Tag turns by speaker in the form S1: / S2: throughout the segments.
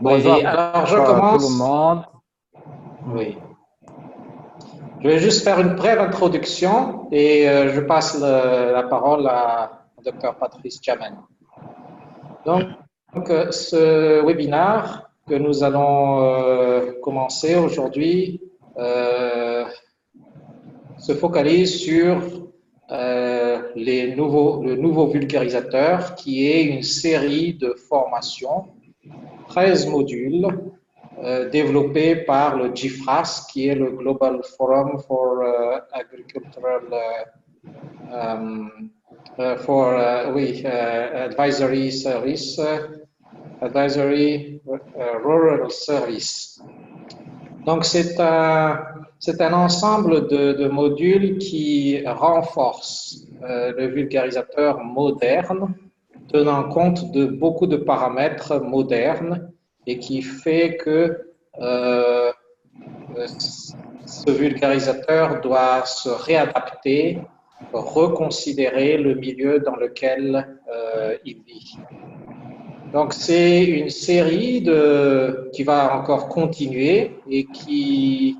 S1: Bonjour
S2: Oui, alors je
S1: à tout le
S2: commence.
S1: monde.
S2: Oui. Je vais juste faire une brève introduction et je passe la parole au Dr. Patrice Chamen. Donc, ce webinaire que nous allons commencer aujourd'hui euh, se focalise sur le nouveau vulgarisateur qui est une série de formations, 13 modules développé par le GIFRAS, qui est le Global Forum for Agricultural Advisory Service, Advisory Rural Service. Donc, c'est un ensemble de modules qui renforce le vulgarisateur moderne, tenant compte de beaucoup de paramètres modernes et qui fait que euh, ce vulgarisateur doit se réadapter, reconsidérer le milieu dans lequel il vit. Donc, c'est une série qui va encore continuer et qui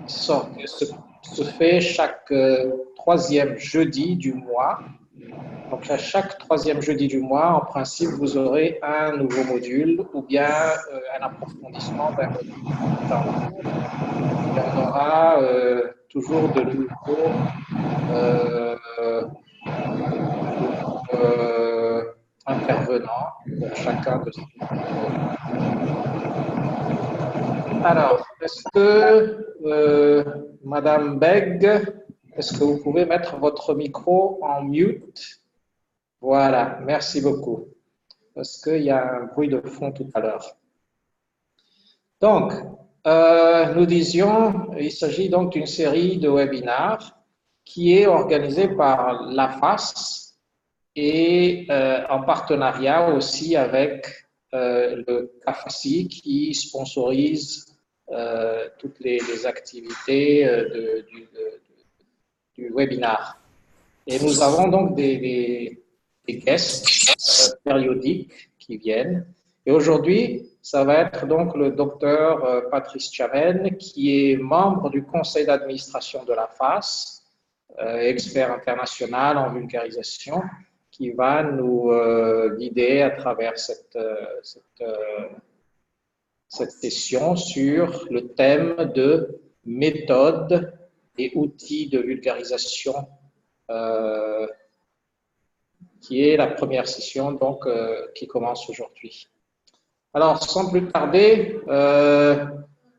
S2: se fait chaque troisième jeudi du mois. Donc, à chaque troisième jeudi du mois, en principe, vous aurez un nouveau module ou bien un approfondissement d'un module en cours. Et on aura toujours euh, de nouveaux intervenants pour chacun de ces modules. Alors, est-ce que, Madame Beg, est-ce que vous pouvez mettre votre micro en mute? Voilà, merci beaucoup. Parce qu'il y a un bruit de fond tout à l'heure. Donc, nous disions, il s'agit donc d'une série de webinaires qui est organisée par l'AFAS et en partenariat aussi avec le CAFASI qui sponsorise toutes les activités du webinaire. Et nous avons donc des guests périodiques qui viennent. Et aujourd'hui, ça va être donc le docteur Patrice Chamen, qui est membre du conseil d'administration de la FAS, expert international en vulgarisation, qui va nous guider à travers cette session sur le thème de méthodes et outils de vulgarisation euh, qui est la première session donc, qui commence aujourd'hui. Alors, sans plus tarder,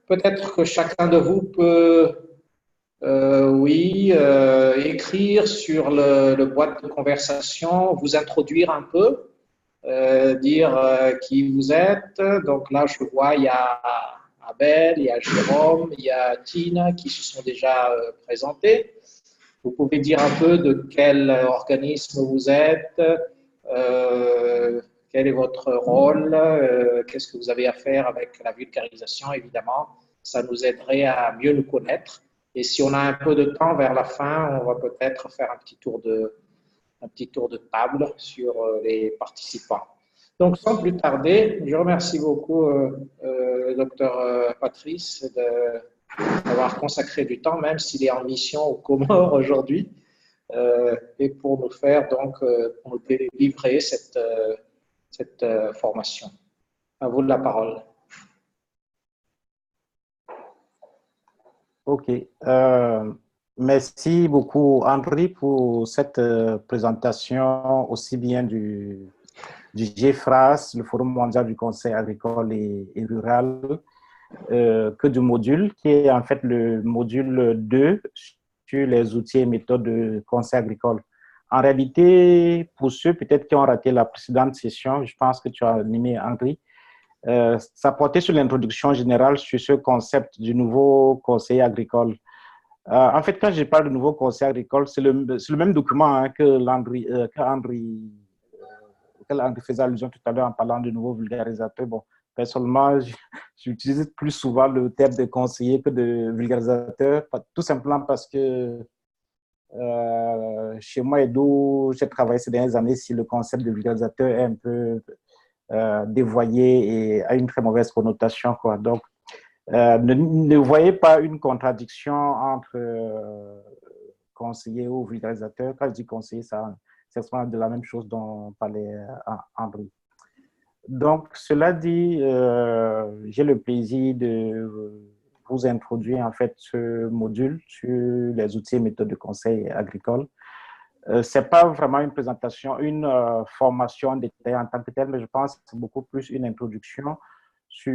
S2: peut-être que chacun de vous peut, écrire sur le boîte de conversation, vous introduire un peu, dire qui vous êtes. Donc là, je vois, il y a Abel, il y a Jérôme, il y a Tina qui se sont déjà présentés. Vous pouvez dire un peu de quel organisme vous êtes, quel est votre rôle, qu'est-ce que vous avez à faire avec la vulgarisation, évidemment. Ça nous aiderait à mieux nous connaître. Et si on a un peu de temps vers la fin, on va peut-être faire un petit tour de table sur les participants. Donc, sans plus tarder, je remercie beaucoup le docteur Patrice d'avoir consacré du temps, même s'il est en mission aux Comores aujourd'hui, et pour nous faire donc, pour nous livrer cette formation. À vous la parole.
S1: OK. Merci beaucoup, Henri, pour cette présentation aussi bien du GFRAS, le Forum mondial du conseil agricole et rural, que du module, qui est en fait le module 2 sur les outils et méthodes de conseil agricole. En réalité, pour ceux peut-être qui ont raté la précédente session, je pense que tu as animé, Henri, ça portait sur l'introduction générale sur ce concept du nouveau conseiller agricole. En fait, quand je parle de nouveau conseil agricole, c'est le même document hein, auquel Henri faisait allusion tout à l'heure en parlant de nouveau vulgarisateur. Bon, personnellement, j'utilise plus souvent le terme de conseiller que de vulgarisateur, tout simplement parce que chez moi et d'où j'ai travaillé ces dernières années, si le concept de vulgarisateur est un peu dévoyé et a une très mauvaise connotation, quoi. Donc, ne voyez pas une contradiction entre conseiller ou vulgarisateur. Quand je dis conseiller, ça, c'est de la même chose dont parlait André. Donc, cela dit, j'ai le plaisir de vous introduire en fait ce module sur les outils et méthodes de conseil agricole. C'est pas vraiment une présentation, une formation détaillée en tant que telle, mais je pense que c'est beaucoup plus une introduction sur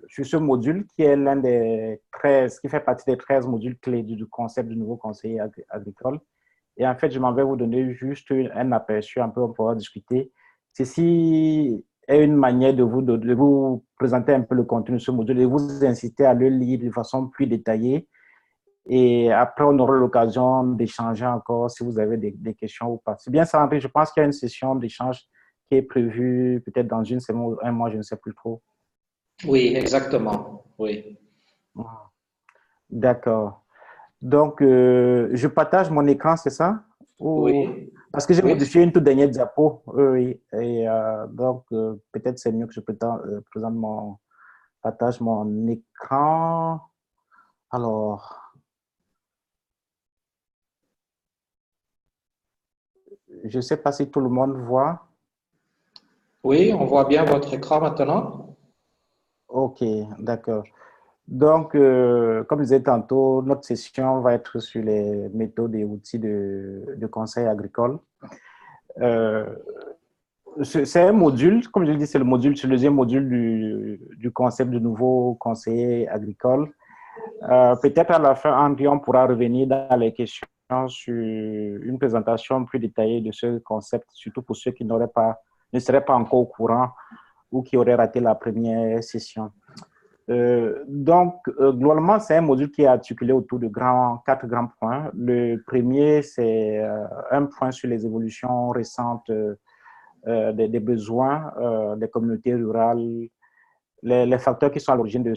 S1: ce module qui est l'un des 13, qui fait partie des 13 modules clés du concept du nouveau conseiller agricole. Et en fait, je m'en vais vous donner juste un aperçu, un peu, on pourra discuter. Ceci est une manière de vous présenter un peu le contenu de ce module et vous inciter à le lire de façon plus détaillée. Et après, on aura l'occasion d'échanger encore si vous avez des questions ou pas. C'est bien ça, André. Je pense qu'il y a une session d'échange qui est prévue peut-être dans une semaine ou un mois, je ne sais plus trop.
S2: Oui, exactement. Oui.
S1: D'accord. Donc, je partage mon écran, c'est ça? Ou...
S2: Oui.
S1: Parce que j'ai
S2: Oui.
S1: modifié une toute dernière diapo. Oui. Et donc, peut-être c'est mieux que je partage mon écran. Alors, je ne sais pas si tout le monde voit.
S2: Oui, on voit bien votre écran maintenant.
S1: OK, d'accord. Donc, comme je disais tantôt, notre session va être sur les méthodes et outils de conseil agricole. C'est un module, comme je le dis, c'est le deuxième module du concept de nouveau conseiller agricole. Peut-être à la fin, André, on pourra revenir dans les questions sur une présentation plus détaillée de ce concept, surtout pour ceux qui ne seraient pas encore au courant ou qui auraient raté la première session. Globalement, c'est un module qui est articulé autour de quatre grands points. Le premier, c'est un point sur les évolutions récentes des besoins des communautés rurales, les facteurs qui sont à l'origine de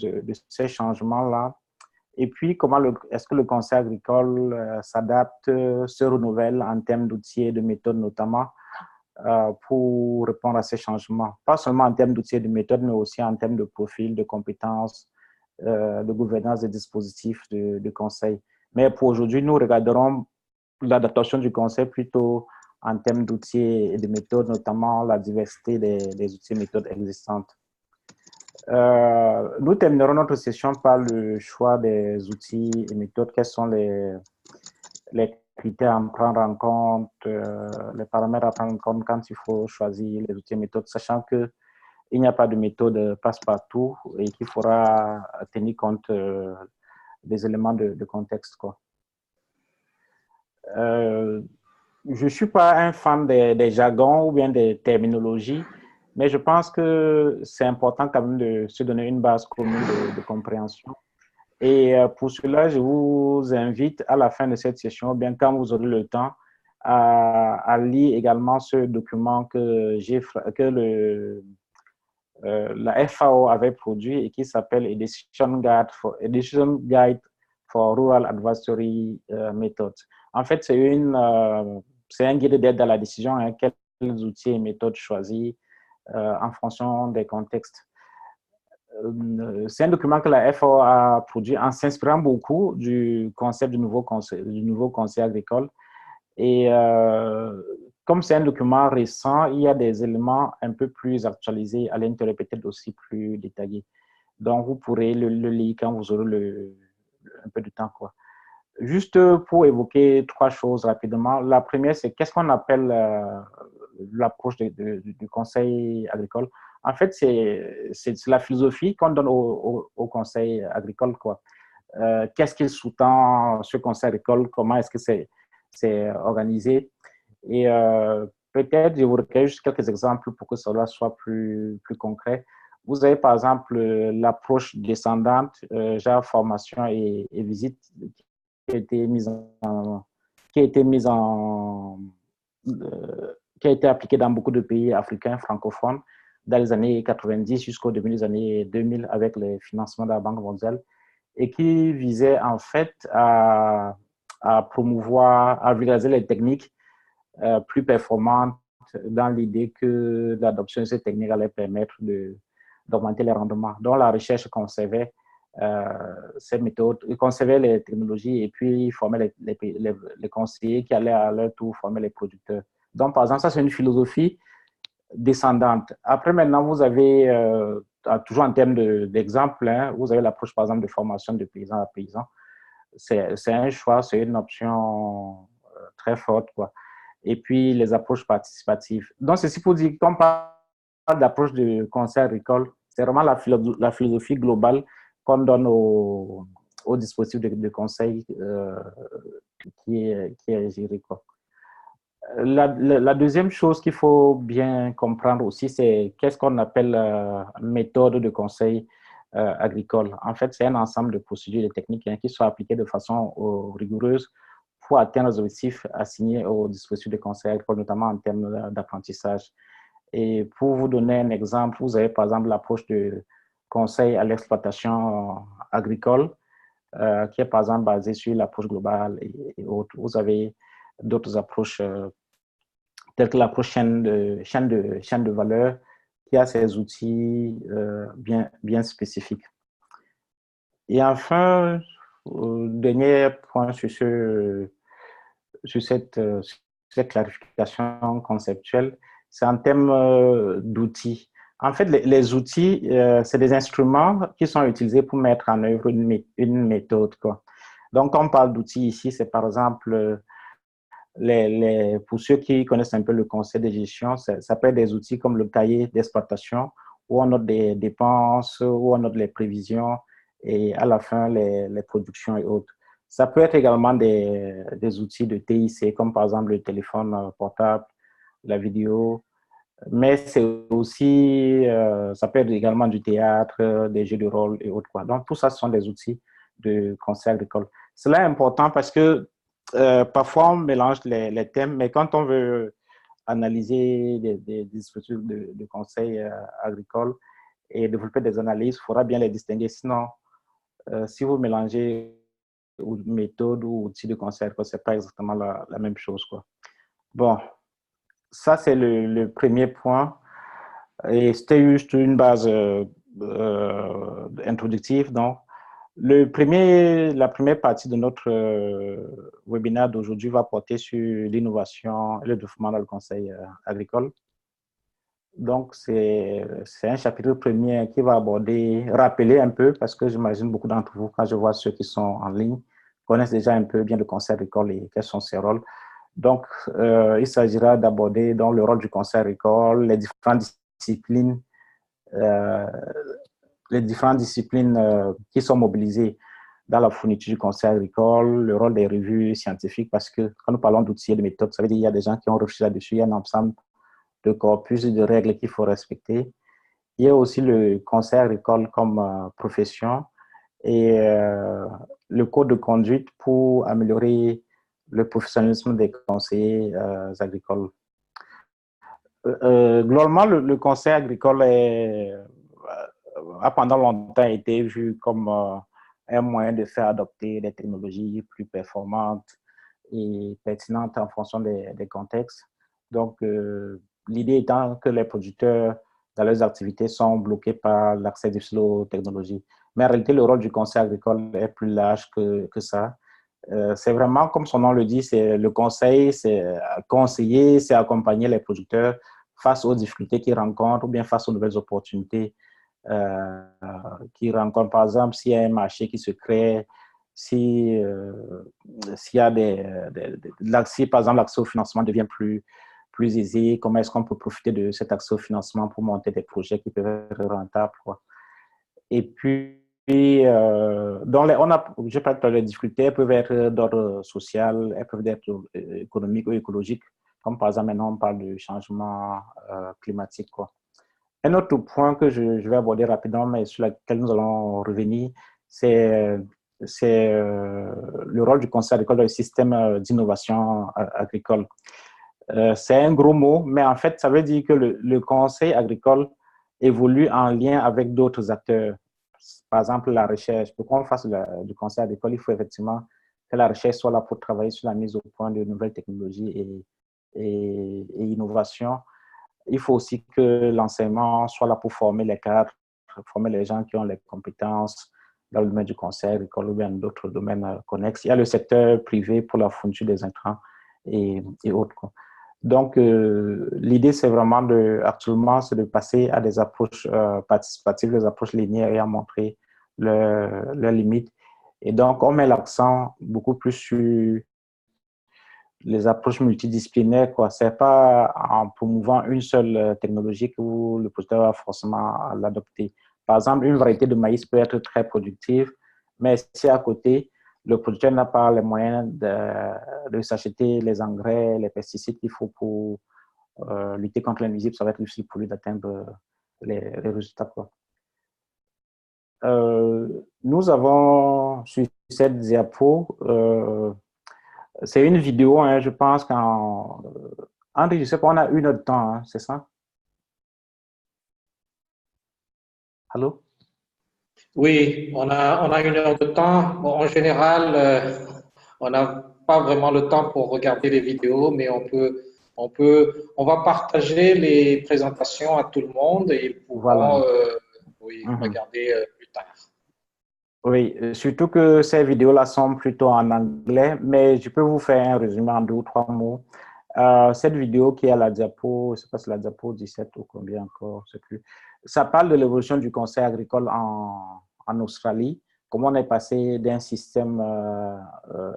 S1: ces changements-là. Et puis, comment est-ce que le conseil agricole s'adapte, se renouvelle en termes d'outils et de méthodes notamment pour répondre à ces changements. Pas seulement en termes d'outils et de méthodes, mais aussi en termes de profil, de compétences, de gouvernance des dispositifs de conseil. Mais pour aujourd'hui, nous regarderons l'adaptation du conseil plutôt en termes d'outils et de méthodes, notamment la diversité des outils et méthodes existantes. Nous terminerons notre session par le choix des outils et méthodes. Quels sont les critères à prendre en compte, les paramètres à prendre en compte quand il faut choisir les outils et méthodes, sachant qu'il n'y a pas de méthode passe-partout et qu'il faudra tenir compte des éléments de contexte, quoi. Je ne suis pas un fan des jargons ou bien des terminologies, mais je pense que c'est important quand même de se donner une base commune de compréhension. Et pour cela, je vous invite à la fin de cette session, bien quand vous aurez le temps, à lire également ce document que la FAO avait produit et qui s'appelle A Decision Guide for Rural Advisory Methods. En fait, c'est un guide d'aide à la décision, hein, quels outils et méthodes choisir en fonction des contextes. C'est un document que la FAO a produit en s'inspirant beaucoup du concept du nouveau conseil agricole. Et comme c'est un document récent, il y a des éléments un peu plus actualisés à l'intérieur, peut-être aussi plus détaillés. Donc, vous pourrez le lire quand vous aurez un peu de temps, quoi. Juste pour évoquer trois choses rapidement. La première, c'est qu'est-ce qu'on appelle l'approche du conseil agricole. En fait, c'est la philosophie qu'on donne au conseil agricole, quoi. Qu'est-ce qu'il sous-tend ce conseil agricole? Comment est-ce que c'est organisé? Et peut-être, je vous recueille juste quelques exemples pour que cela soit plus concret. Vous avez par exemple l'approche descendante, genre formation et visite, qui a été qui a été appliquée dans beaucoup de pays africains francophones dans les années 90 jusqu'au début des années 2000 avec les financements de la Banque mondiale et qui visait en fait à promouvoir, à vulgariser les techniques plus performantes dans l'idée que l'adoption de ces techniques allait permettre d'augmenter les rendements. Donc, la recherche conservait ces méthodes, conservait les technologies et puis formait les conseillers qui allaient à leur tour former les producteurs. Donc, par exemple, ça, c'est une philosophie descendante. Après, maintenant, vous avez, toujours en termes d'exemple, vous avez l'approche, par exemple, de formation de paysan à paysan. C'est un choix, c'est une option très forte, quoi. Et puis, les approches participatives. Donc, ceci pour dire, quand on parle d'approche de conseil agricole, c'est vraiment la philosophie globale qu'on donne au dispositif de conseil qui est géré, quoi. La deuxième chose qu'il faut bien comprendre aussi, c'est qu'est-ce qu'on appelle méthode de conseil agricole. En fait, c'est un ensemble de procédures et de techniques qui sont appliquées de façon rigoureuse pour atteindre les objectifs assignés au dispositif de conseil agricole, notamment en termes d'apprentissage. Et pour vous donner un exemple, vous avez par exemple l'approche de conseil à l'exploitation agricole, qui est par exemple basée sur l'approche globale et autres. Vous avez d'autres approches telles que l'approche chaîne de valeur, qui a ses outils bien spécifiques. Et enfin, dernier point sur cette clarification conceptuelle, c'est en termes d'outils. En fait, les outils, c'est des instruments qui sont utilisés pour mettre en œuvre une méthode, quoi. Donc, quand on parle d'outils ici, c'est par exemple, pour ceux qui connaissent un peu le conseil de gestion, ça peut être des outils comme le cahier d'exploitation, où on note des dépenses, où on note les prévisions et à la fin, les productions et autres. Ça peut être également des outils de TIC, comme par exemple le téléphone portable, la vidéo, mais c'est aussi, ça peut être également du théâtre, des jeux de rôle et autres, quoi. Donc, tout ça, ce sont des outils de conseil agricole. Cela est important parce que parfois, on mélange les thèmes, mais quand on veut analyser des dispositifs de conseil agricole et développer des analyses, il faudra bien les distinguer. Sinon, si vous mélangez méthode ou outils de conseil agricole, ce n'est pas exactement la même chose, quoi. Bon, ça, c'est le premier point. Et c'était juste une base introductive. Donc, la première partie de notre webinaire d'aujourd'hui va porter sur l'innovation et le développement dans le conseil agricole. Donc, c'est un chapitre premier qui va rappeler un peu, parce que j'imagine beaucoup d'entre vous, quand je vois ceux qui sont en ligne, connaissent déjà un peu bien le conseil agricole et quels sont ses rôles. Donc, il s'agira d'aborder le rôle du conseil agricole, les différentes disciplines qui sont mobilisées dans la fourniture du conseil agricole, le rôle des revues scientifiques, parce que quand nous parlons d'outils et de méthodes, ça veut dire qu'il y a des gens qui ont réfléchi là-dessus, il y a un ensemble de corpus et de règles qu'il faut respecter. Il y a aussi le conseil agricole comme profession et le code de conduite pour améliorer le professionnalisme des conseillers agricoles. Globalement, le conseil agricole a pendant longtemps été vu comme un moyen de faire adopter des technologies plus performantes et pertinentes en fonction des contextes. Donc, l'idée étant que les producteurs, dans leurs activités, sont bloqués par l'accès difficile aux technologies. Mais en réalité, le rôle du conseil agricole est plus large que ça. C'est vraiment, comme son nom le dit, c'est le conseil, c'est conseiller, c'est accompagner les producteurs face aux difficultés qu'ils rencontrent ou bien face aux nouvelles opportunités qu'ils rencontrent. Par exemple, s'il y a un marché qui se crée, s'il y a si par exemple l'accès au financement devient plus aisé, comment est-ce qu'on peut profiter de cet accès au financement pour monter des projets qui peuvent être rentables, quoi. Et puis, je parle de les difficultés, elles peuvent être d'ordre social, elles peuvent être économiques ou écologiques, comme par exemple maintenant on parle du changement climatique, quoi. Un autre point que je vais aborder rapidement, mais sur lequel nous allons revenir, c'est le rôle du conseil agricole dans le système d'innovation agricole. C'est un gros mot, mais en fait, ça veut dire que le conseil agricole évolue en lien avec d'autres acteurs. Par exemple, la recherche. Pour qu'on fasse du conseil agricole, il faut effectivement que la recherche soit là pour travailler sur la mise au point de nouvelles technologies et innovation, il faut aussi que l'enseignement soit là pour former les cadres, former les gens qui ont les compétences dans le domaine du conseil agricole ou bien d'autres domaines connexes. Il y a le secteur privé pour la fourniture des intrants et autres, quoi. Donc, l'idée, c'est vraiment actuellement, c'est de passer à des approches participatives, des approches linéaires et à montrer leurs limites. Et donc, on met l'accent beaucoup plus sur les approches multidisciplinaires, quoi. C'est pas en promouvant une seule technologie que le producteur va forcément l'adopter. Par exemple, une variété de maïs peut être très productive, mais si à côté, le producteur n'a pas les moyens de s'acheter les engrais, les pesticides qu'il faut pour lutter contre les nuisibles, ça va être difficile pour lui d'atteindre les résultats, quoi. Nous avons sur cette diapo, c'est une vidéo, hein, je pense qu'en... André, je sais pas, on a 1 heure de temps, hein, c'est ça? Allô?
S2: Oui, on a 1 heure de temps. Bon, en général, on n'a pas vraiment le temps pour regarder les vidéos, mais on va partager les présentations à tout le monde et ils pourront,
S1: Voilà.
S2: oui,
S1: Mhm.
S2: regarder plus tard.
S1: Oui, surtout que ces vidéos-là sont plutôt en anglais, mais je peux vous faire un résumé en 2 ou 3 mots. Cette vidéo qui est à la diapo, je ne sais pas si la diapo 17 ou combien encore, je sais plus. Ça parle de l'évolution du conseil agricole en Australie, comment on est passé d'un système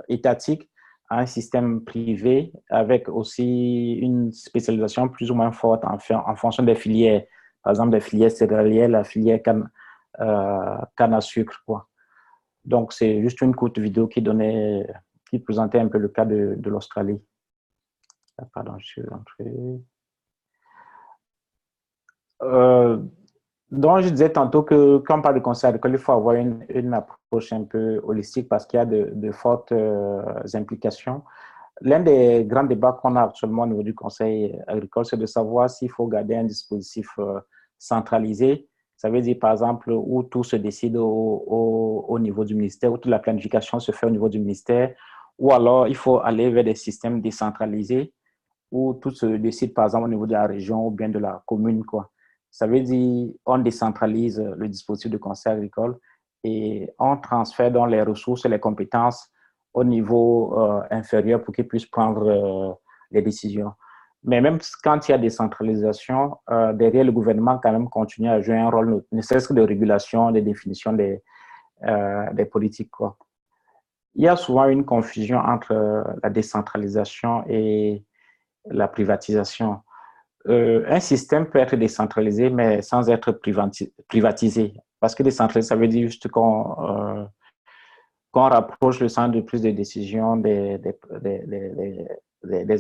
S1: étatique à un système privé, avec aussi une spécialisation plus ou moins forte en fonction des filières. Par exemple, les filières céréalières, la filière canne à sucre, quoi. Donc, c'est juste une courte vidéo qui présentait un peu le cas de l'Australie. Ah, pardon, je suis rentré. Euh, donc, je disais tantôt que quand on parle de conseil agricole, il faut avoir une approche un peu holistique parce qu'il y a de fortes implications. L'un des grands débats qu'on a actuellement au niveau du conseil agricole, c'est de savoir s'il faut garder un dispositif centralisé. Ça veut dire, par exemple, où tout se décide au niveau du ministère, où toute la planification se fait au niveau du ministère, ou alors il faut aller vers des systèmes décentralisés où tout se décide, par exemple, au niveau de la région ou bien de la commune, quoi. Ça veut dire on décentralise le dispositif de conseil agricole et on transfère dans les ressources et les compétences au niveau inférieur pour qu'ils puissent prendre les décisions. Mais même quand il y a décentralisation, derrière le gouvernement quand même continue à jouer un rôle, ne serait-ce que de régulation, de définition des politiques, quoi. Il y a souvent une confusion entre la décentralisation et la privatisation. Un système peut être décentralisé, mais sans être privatisé. Parce que décentralisé, ça veut dire juste qu'on rapproche le centre de prise de décision des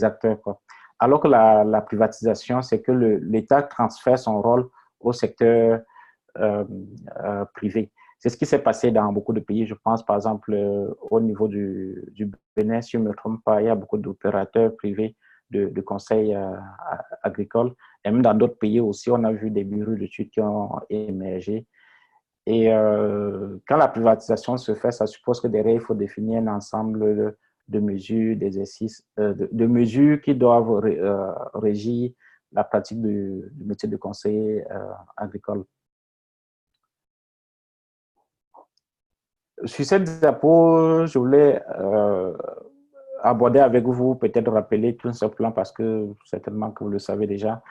S1: acteurs, quoi. Alors que la privatisation, c'est que l'État transfère son rôle au secteur euh, privé. C'est ce qui s'est passé dans beaucoup de pays. Je pense, par exemple, au niveau du Bénin, si je ne me trompe pas, il y a beaucoup d'opérateurs privés de conseils agricoles. Et même dans d'autres pays aussi, on a vu des bureaux d'études qui ont émergé. Et quand la privatisation se fait, ça suppose que derrière, il faut définir un ensemble de mesures, d'exercices, de mesures qui doivent régir la pratique du métier de conseiller agricole. Sur cette diapo, je voulais aborder avec vous, peut-être rappeler tout ce plan parce que certainement que vous le savez déjà.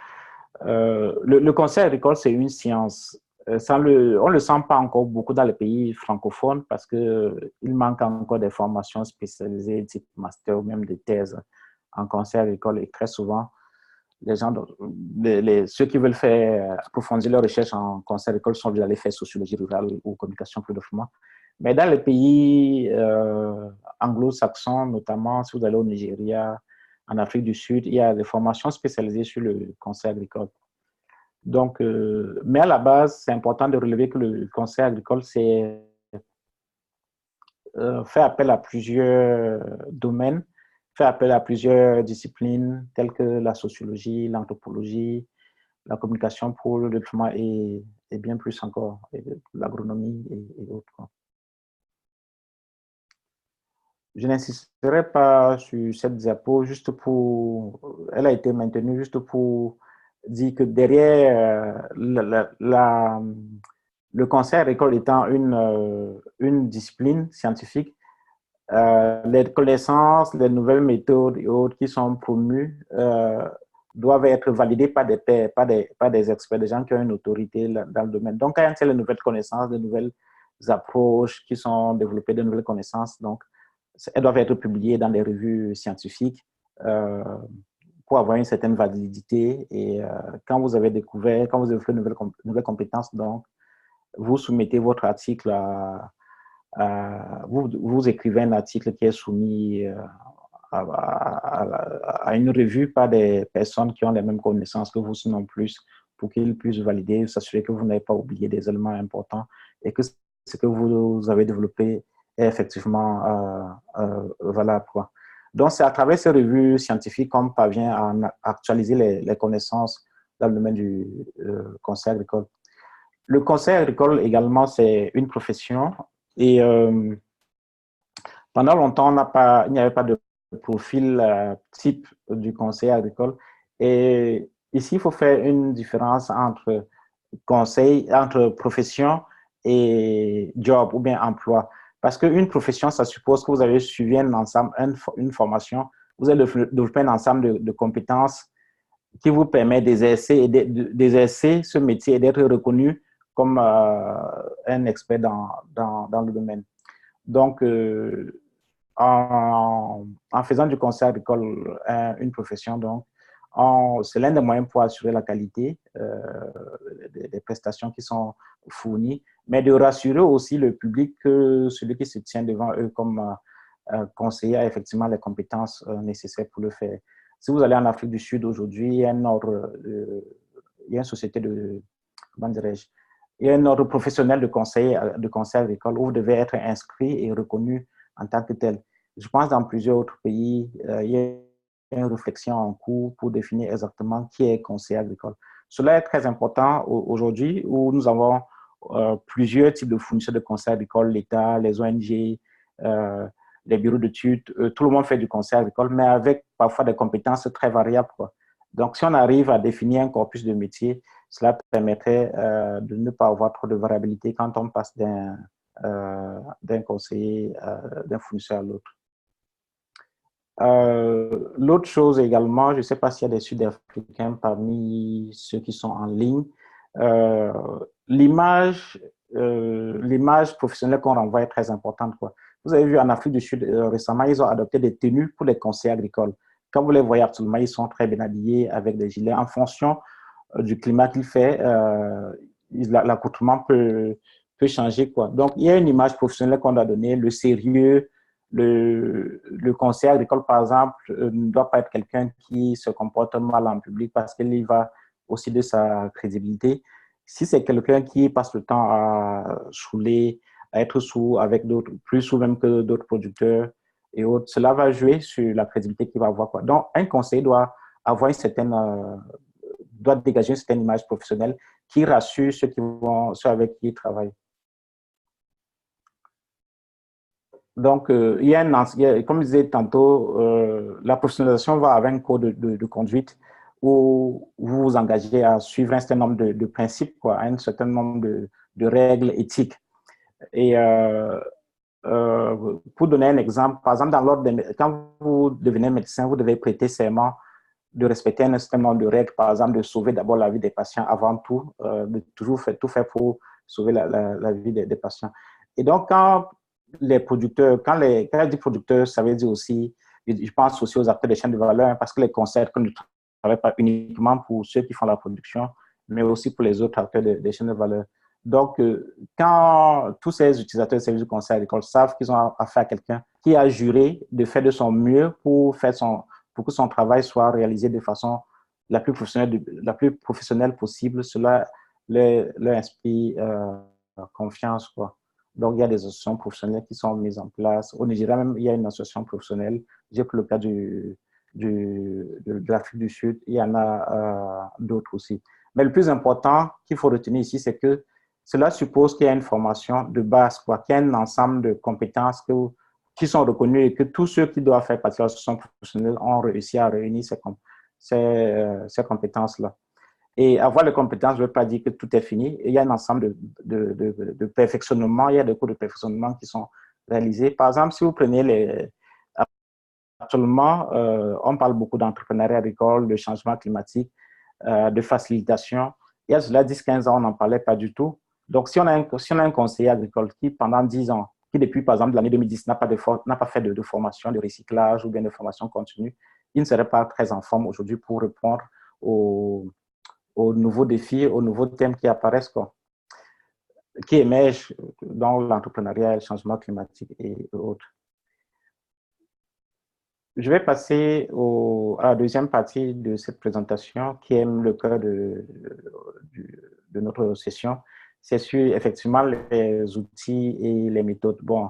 S1: Le conseil agricole, c'est une science. On ne le sent pas encore beaucoup dans les pays francophones parce qu'il manque encore des formations spécialisées, type master ou même des thèses en conseil agricole. Et très souvent, les gens, ceux qui veulent faire approfondir leur recherche en conseil agricole sont déjà allés faire sociologie rurale ou communication plus de. Mais dans les pays anglo-saxons, notamment si vous allez au Nigeria, en Afrique du Sud, il y a des formations spécialisées sur le conseil agricole. Donc, mais à la base, c'est important de relever que le conseil agricole, c'est fait appel à plusieurs domaines, fait appel à plusieurs disciplines telles que la sociologie, l'anthropologie, la communication pour le développement et bien plus encore, l'agronomie et autres. je n'insisterai pas sur cette diapo, juste pour, elle a été maintenue juste pour dire que derrière le conseil agricole étant une discipline scientifique, les connaissances, les nouvelles méthodes et autres qui sont promues doivent être validées par des pairs, par des experts, des gens qui ont une autorité dans le domaine. Donc, quand il y a les nouvelles connaissances, de nouvelles approches qui sont développées, de nouvelles connaissances, donc, elles doivent être publiées dans des revues scientifiques pour avoir une certaine validité. Et quand vous avez découvert, quand vous avez fait de nouvelles compétences, donc, vous soumettez votre article vous écrivez un article qui est soumis à une revue par des personnes qui ont les mêmes connaissances que vous, sinon plus, pour qu'ils puissent valider, s'assurer que vous n'avez pas oublié des éléments importants et que ce que vous avez développé est effectivement valable, quoi. Donc, c'est à travers ces revues scientifiques qu'on parvient à actualiser les connaissances dans le domaine du conseil agricole. Le conseil agricole également, c'est une profession et pendant longtemps, il n'y avait pas de profil type du conseil agricole. Et ici, il faut faire une différence entre conseil, entre profession et job ou bien emploi. Parce qu'une profession, ça suppose que vous avez suivi un ensemble, une formation, vous avez développé un ensemble de compétences qui vous permet d'exercer ce métier et d'être reconnu comme un expert dans le domaine. Donc, en faisant du conseil agricole une profession, donc, c'est l'un des moyens pour assurer la qualité des prestations qui sont fournies, mais de rassurer aussi le public que celui qui se tient devant eux comme conseiller a effectivement les compétences nécessaires pour le faire. Si vous allez en Afrique du Sud aujourd'hui, il y a une société de, comment dirais-je, il y a un ordre professionnel de conseil agricole où vous devez être inscrit et reconnu en tant que tel. Je pense que dans plusieurs autres pays, il y a une réflexion en cours pour définir exactement qui est conseiller agricole. Cela est très important aujourd'hui où nous avons plusieurs types de fournisseurs de conseil agricole, l'État, les ONG, les bureaux d'études, tout le monde fait du conseil agricole, mais avec parfois des compétences très variables, quoi. Donc, si on arrive à définir un corpus de métiers, cela permettrait de ne pas avoir trop de variabilité quand on passe d'un conseiller, d'un fournisseur à l'autre. L'autre chose également, je ne sais pas s'il y a des Sud-Africains parmi ceux qui sont en ligne, l'image professionnelle qu'on renvoie est très importante, quoi. Vous avez vu en Afrique du Sud récemment, ils ont adopté des tenues pour les conseillers agricoles. Quand vous les voyez absolument, ils sont très bien habillés avec des gilets. En fonction du climat qu'il fait, l'accoutrement peut changer, quoi. Donc, il y a une image professionnelle qu'on doit donner, le sérieux, le conseiller agricole, par exemple, ne doit pas être quelqu'un qui se comporte mal en public parce qu'il y va aussi de sa crédibilité. Si c'est quelqu'un qui passe le temps à chouler, à être sous avec d'autres, plus sous même que d'autres producteurs et autres, cela va jouer sur la crédibilité qu'il va avoir, quoi. Donc, un conseiller doit avoir une certaine, doit dégager une certaine image professionnelle qui rassure ceux avec qui il travaille. Donc, comme je disais tantôt, la professionnalisation va avec un code de conduite où vous vous engagez à suivre un certain nombre de principes, quoi, un certain nombre de règles éthiques. Et pour donner un exemple, par exemple, quand vous devenez médecin, vous devez prêter serment de respecter un certain nombre de règles, par exemple, de sauver d'abord la vie des patients avant tout, de toujours tout faire pour sauver la vie des patients. Et donc, quand les producteurs, quand je dis producteurs, ça veut dire aussi, je pense aussi aux acteurs des chaînes de valeur, parce que les conseils ne travaillent pas uniquement pour ceux qui font la production, mais aussi pour les autres acteurs des chaînes de valeur. Donc, quand tous ces utilisateurs de services de conseil agricole savent qu'ils ont affaire à quelqu'un qui a juré de faire de son mieux pour que son travail soit réalisé de façon la plus professionnelle possible, cela leur inspire confiance, quoi. Donc, il y a des associations professionnelles qui sont mises en place. Au Nigeria, même, il y a une association professionnelle. J'ai pris le cas de l'Afrique du Sud. Il y en a d'autres aussi. Mais le plus important qu'il faut retenir ici, c'est que cela suppose qu'il y a une formation de base, quoi, qu'il y a un ensemble de compétences qui sont reconnus et que tous ceux qui doivent faire partie de l'association professionnelle ont réussi à réunir ces compétences-là. Et avoir les compétences ne veut pas dire que tout est fini. Il y a un ensemble de perfectionnement, il y a des cours de perfectionnement qui sont réalisés. Par exemple, si vous prenez actuellement, on parle beaucoup d'entrepreneuriat agricole, de changement climatique, de facilitation. Il y a cela 10-15 ans, on n'en parlait pas du tout. Donc, si on a un conseiller agricole qui, pendant 10 ans, qui depuis, par exemple, l'année 2010, n'a pas fait de formation de recyclage ou bien de formation continue, il ne serait pas très en forme aujourd'hui pour répondre aux nouveaux défis, aux nouveaux thèmes qui apparaissent, qui émergent dans l'entrepreneuriat, le changement climatique et autres. Je vais passer à la deuxième partie de cette présentation qui est le cœur de notre session. C'est sur effectivement les outils et les méthodes. Bon,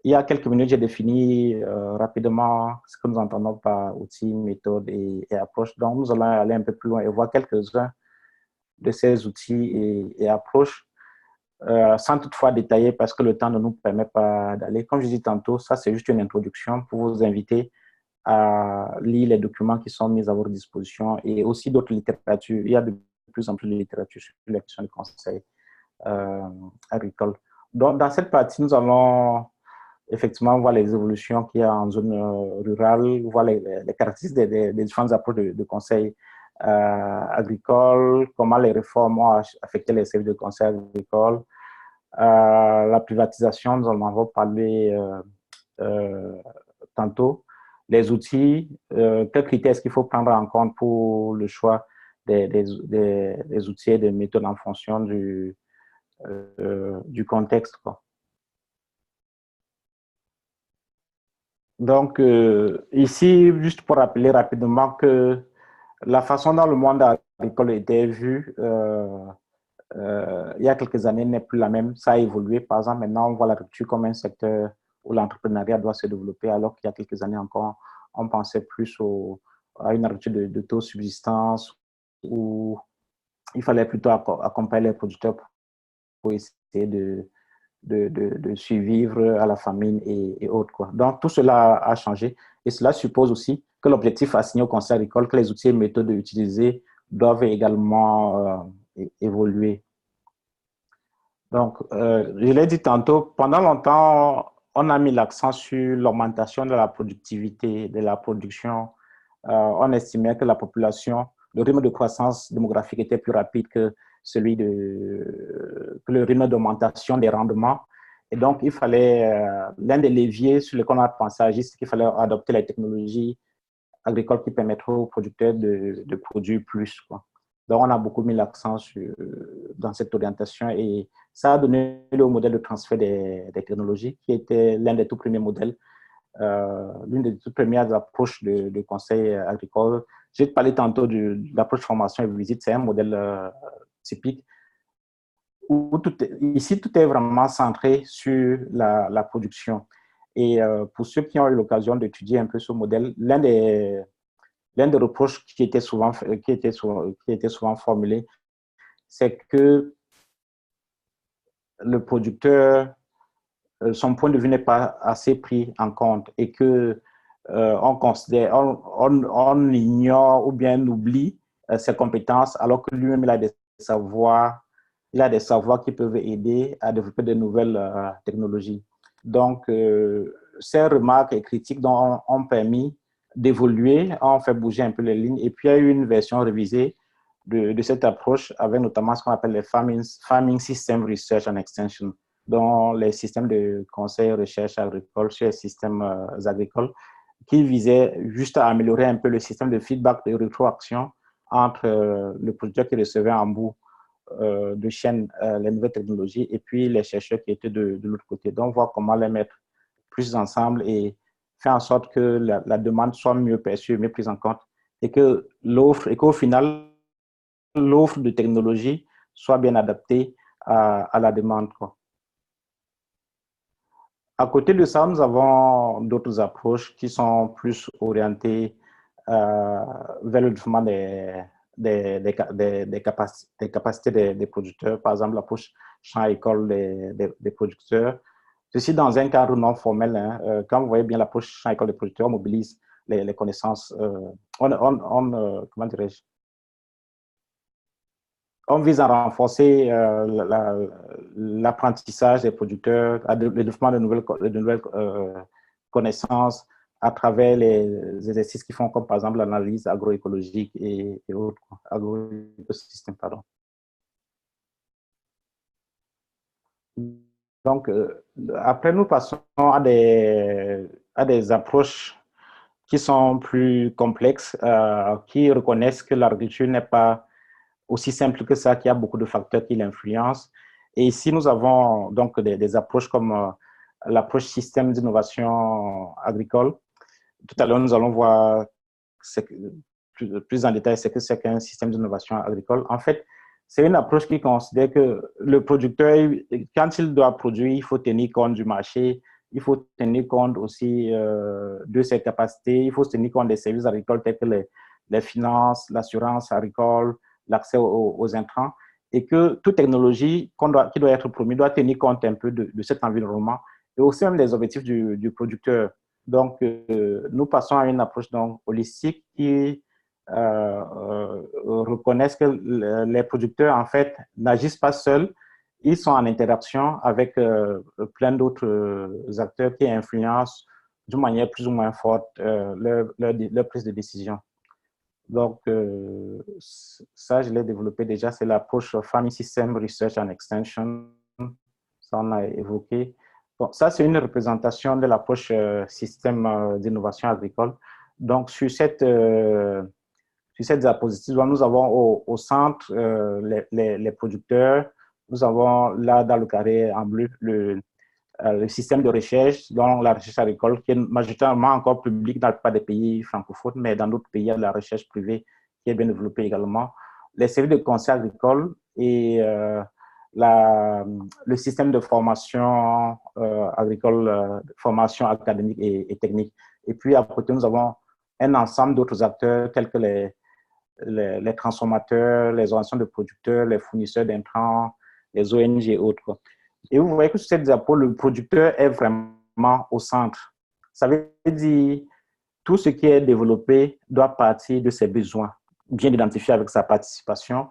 S1: il y a quelques minutes, j'ai défini rapidement ce que nous entendons par outils, méthodes et approches. Donc, nous allons aller un peu plus loin et voir quelques-uns de ces outils et approches, sans toutefois détailler parce que le temps ne nous permet pas d'aller. Comme je dis tantôt, ça c'est juste une introduction pour vous inviter à lire les documents qui sont mis à votre disposition et aussi d'autres littératures. Il y a de plus en plus de littérature sur les questions de conseil agricole. Donc, dans cette partie, nous allons effectivement voir les évolutions qu'il y a en zone rurale, voir les caractéristiques des différentes approches de conseil agricole, comment les réformes ont affecté les services de conseil agricole, la privatisation, nous en avons parlé tantôt, les outils, quels critères est-ce qu'il faut prendre en compte pour le choix des outils et des méthodes en fonction du contexte, quoi. Donc, ici, juste pour rappeler rapidement que la façon dont le monde agricole était vu il y a quelques années n'est plus la même. Ça a évolué. Par exemple, maintenant, on voit l'agriculture comme un secteur où l'entrepreneuriat doit se développer, alors qu'il y a quelques années encore, on pensait plus à une agriculture de taux subsistance où il fallait plutôt accompagner les producteurs pour essayer de survivre à la famine et autres, quoi. Donc, tout cela a changé et cela suppose aussi que l'objectif assigné au conseil agricole, que les outils et méthodes utilisés doivent également évoluer. Donc, je l'ai dit tantôt, pendant longtemps, on a mis l'accent sur l'augmentation de la productivité, de la production. On estimait que la population, le rythme de croissance démographique était plus rapide que que le rythme d'augmentation des rendements. Et donc, il fallait, l'un des leviers sur lesquels on a pensé agir, c'est qu'il fallait adopter les technologies agricoles qui permettraient aux producteurs de produire plus, quoi. Donc, on a beaucoup mis l'accent dans cette orientation et ça a donné le modèle de transfert des technologies qui était l'un des tout premiers modèles, l'une des toutes premières approches de conseil agricole. J'ai parlé tantôt de l'approche formation et visite, c'est un modèle typique où ici, tout est vraiment centré sur la production. Et pour ceux qui ont eu l'occasion d'étudier un peu ce modèle, l'un des reproches qui était souvent formulé, c'est que le producteur, son point de vue n'est pas assez pris en compte et que on ignore ou bien oublie ses compétences alors que lui-même il a des savoirs qui peuvent aider à développer de nouvelles technologies. Donc, ces remarques et critiques ont permis d'évoluer, ont fait bouger un peu les lignes. Et puis, il y a eu une version révisée de cette approche avec notamment ce qu'on appelle les Farming System Research and Extension, dont les systèmes de conseil et recherche agricole sur les systèmes agricoles, qui visaient juste à améliorer un peu le système de feedback et de rétroaction entre le producteur qui recevait en bout de chaîne les nouvelles technologies et puis les chercheurs qui étaient de l'autre côté. Donc, voir comment les mettre plus ensemble et faire en sorte que la demande soit mieux perçue, mieux prise en compte et que qu'au final, l'offre de technologie soit bien adaptée à la demande, quoi. À côté de ça, nous avons d'autres approches qui sont plus orientées vers le développement des capacités des producteurs. Par exemple, l'approche champ école des producteurs. Ceci dans un cadre non formel. Hein. Quand vous voyez bien l'approche champ école des producteurs, on mobilise les connaissances. Comment dirais-je? On vise à renforcer l'apprentissage des producteurs, le développement de nouvelles connaissances à travers les exercices qui font comme par exemple l'analyse agroécologique et autres, agroécosystème, pardon. Donc, après, nous passons à des approches qui sont plus complexes, qui reconnaissent que l'agriculture n'est pas aussi simple que ça, qu'il y a beaucoup de facteurs qui l'influencent. Et ici, nous avons donc des approches comme l'approche système d'innovation agricole. Tout à l'heure, nous allons voir plus en détail ce que c'est qu'un système d'innovation agricole. En fait, c'est une approche qui considère que le producteur, quand il doit produire, il faut tenir compte du marché, il faut tenir compte aussi de ses capacités, il faut tenir compte des services agricoles tels que les finances, l'assurance agricole, l'accès aux intrants, et que toute technologie qui doit être promise doit tenir compte un peu de cet environnement et aussi même des objectifs du producteur. Donc, nous passons à une approche donc holistique qui reconnaissent que les producteurs, en fait, n'agissent pas seuls. Ils sont en interaction avec plein d'autres acteurs qui influencent d'une manière plus ou moins forte leur prise de décision. Donc, ça, je l'ai développé déjà, c'est l'approche Farming System Research and Extension. Ça, on a évoqué. Bon, ça, c'est une représentation de l'approche système d'innovation agricole. Donc, sur cette diapositive, nous avons au centre les producteurs. Nous avons là, dans le carré en bleu, le système de recherche, donc la recherche agricole, qui est majoritairement encore publique dans pas des pays francophones, mais dans d'autres pays, il y a la recherche privée qui est bien développée également. Les services de conseil agricole et le système de formation agricole, formation académique et technique. Et puis, à côté, nous avons un ensemble d'autres acteurs tels que les transformateurs, les organisations de producteurs, les fournisseurs d'intrants, les ONG et autres. Et vous voyez que sur cette diapo, le producteur est vraiment au centre. Ça veut dire tout ce qui est développé doit partir de ses besoins, bien identifiés avec sa participation,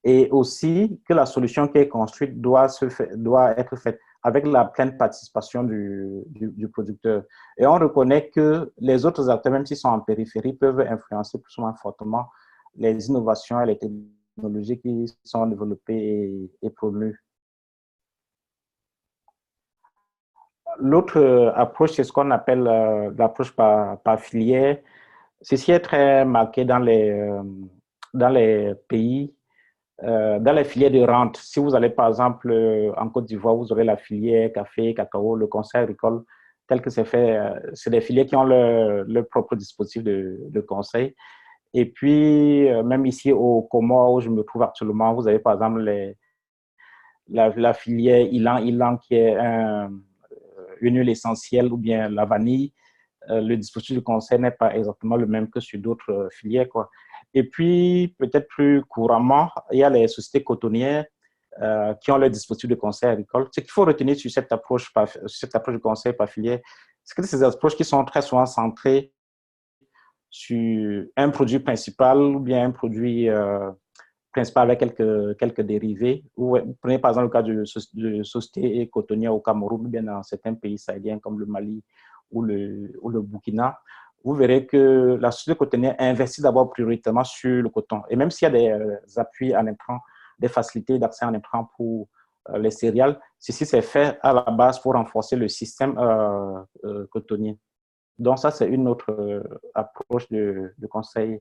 S1: et aussi que la solution qui est construite doit être faite avec la pleine participation du producteur. Et on reconnaît que les autres acteurs, même s'ils sont en périphérie, peuvent influencer plus ou moins fortement les innovations et les technologies qui sont développées et promues. L'autre approche, c'est ce qu'on appelle l'approche par filière. Ceci est très marqué dans les pays, dans les filières de rente. Si vous allez par exemple en Côte d'Ivoire, vous aurez la filière café, cacao, le conseil agricole, tel que c'est fait. C'est des filières qui ont leur propre dispositif de conseil. Et puis, même ici au Comores, où je me trouve actuellement, vous avez par exemple la filière Ilan qui est une huile essentielle ou bien la vanille. Le dispositif de conseil n'est pas exactement le même que sur d'autres filières, quoi. Et puis, peut-être plus couramment, il y a les sociétés cotonnières qui ont leur dispositif de conseil agricole. Ce qu'il faut retenir sur cette approche de conseil par filière, c'est que ces approches qui sont très souvent centrées sur un produit principal ou bien un produit principal avec quelques dérivés. Vous prenez par exemple le cas de société cotonnière au Cameroun ou bien dans certains pays sahéliens comme le Mali ou le Burkina. Vous verrez que la société cotonnière investit d'abord prioritairement sur le coton. Et même s'il y a des appuis en intrants, des facilités d'accès en intrants pour les céréales, ceci c'est fait à la base pour renforcer le système cotonnier. Donc ça, c'est une autre approche de conseil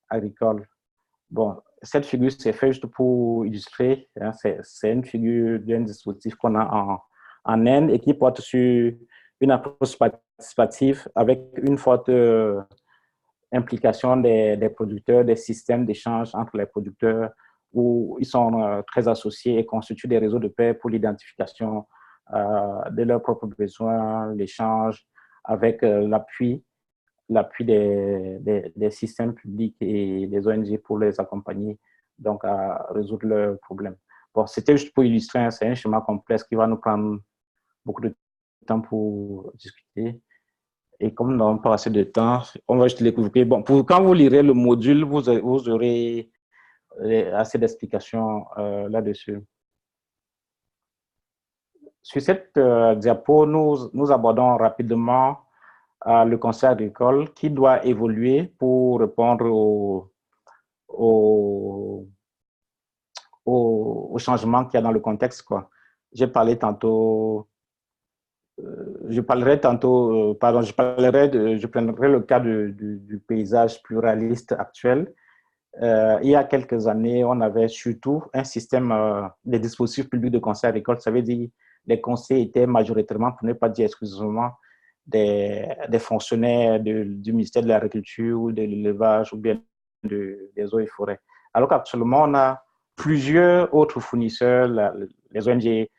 S1: agricole. Bon, cette figure, c'est fait juste pour illustrer. Hein, c'est une figure d'un dispositif qu'on a en Inde et qui porte sur une approche participative avec une forte implication des producteurs, des systèmes d'échange entre les producteurs où ils sont très associés et constituent des réseaux de paix pour l'identification de leurs propres besoins, l'échange avec l'appui des systèmes publics et des ONG pour les accompagner donc à résoudre leurs problèmes. Bon, c'était juste pour illustrer, c'est un schéma complexe qui va nous prendre beaucoup de temps pour discuter. Et comme nous n'avons pas assez de temps, on va juste l'écouter. Bon, quand vous lirez le module, vous aurez assez d'explications là-dessus. Sur cette diapo, nous abordons rapidement le conseil agricole qui doit évoluer pour répondre au changement qu'il y a dans le contexte, quoi. J'ai parlé tantôt, je prendrai le cas du paysage pluraliste actuel. Il y a quelques années, on avait surtout un système, des dispositifs publics de conseil agricole. Ça veut dire les conseils étaient majoritairement, pour ne pas dire exclusivement, des fonctionnaires du ministère de l'Agriculture ou de l'élevage ou bien des eaux et forêts. Alors qu'actuellement, on a plusieurs autres fournisseurs, les ONG et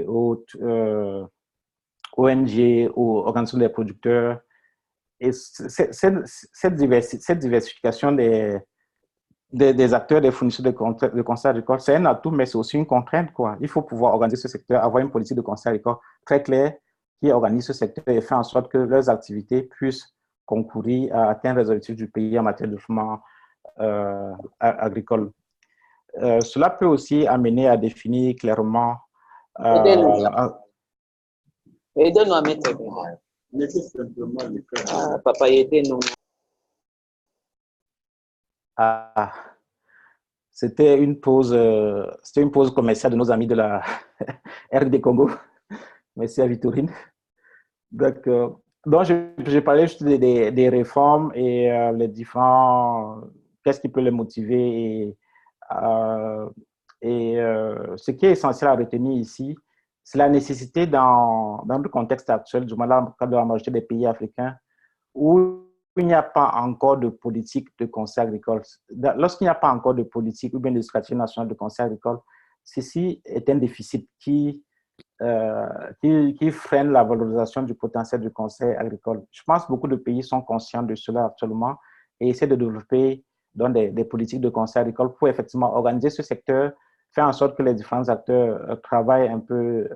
S1: autres ONG ou organisations des producteurs. Et cette diversification des acteurs, des fournisseurs de conseil agricole, c'est un atout, mais c'est aussi une contrainte, quoi. Il faut pouvoir organiser ce secteur, avoir une politique de conseil agricole très claire qui organise ce secteur et fait en sorte que leurs activités puissent concourir à atteindre les objectifs du pays en matière de développement agricole. Cela peut aussi amener à définir clairement.
S3: Aidez-nous à mettre. Papa, aidez-nous.
S1: C'était une pause commerciale de nos amis de la RD Congo. Merci à Victorine. Donc j'ai parlé juste des réformes et les différents, qu'est-ce qui peut les motiver ce qui est essentiel à retenir ici, c'est la nécessité dans le contexte actuel, du moins dans le cadre de la majorité des pays africains, où il n'y a pas encore de politique de conseil agricole. Lorsqu'il n'y a pas encore de politique ou bien de stratégie nationale de conseil agricole, ceci est un déficit qui freine la valorisation du potentiel du conseil agricole. Je pense que beaucoup de pays sont conscients de cela actuellement et essaient de développer donc, des politiques de conseil agricole pour effectivement organiser ce secteur, faire en sorte que les différents acteurs travaillent un peu,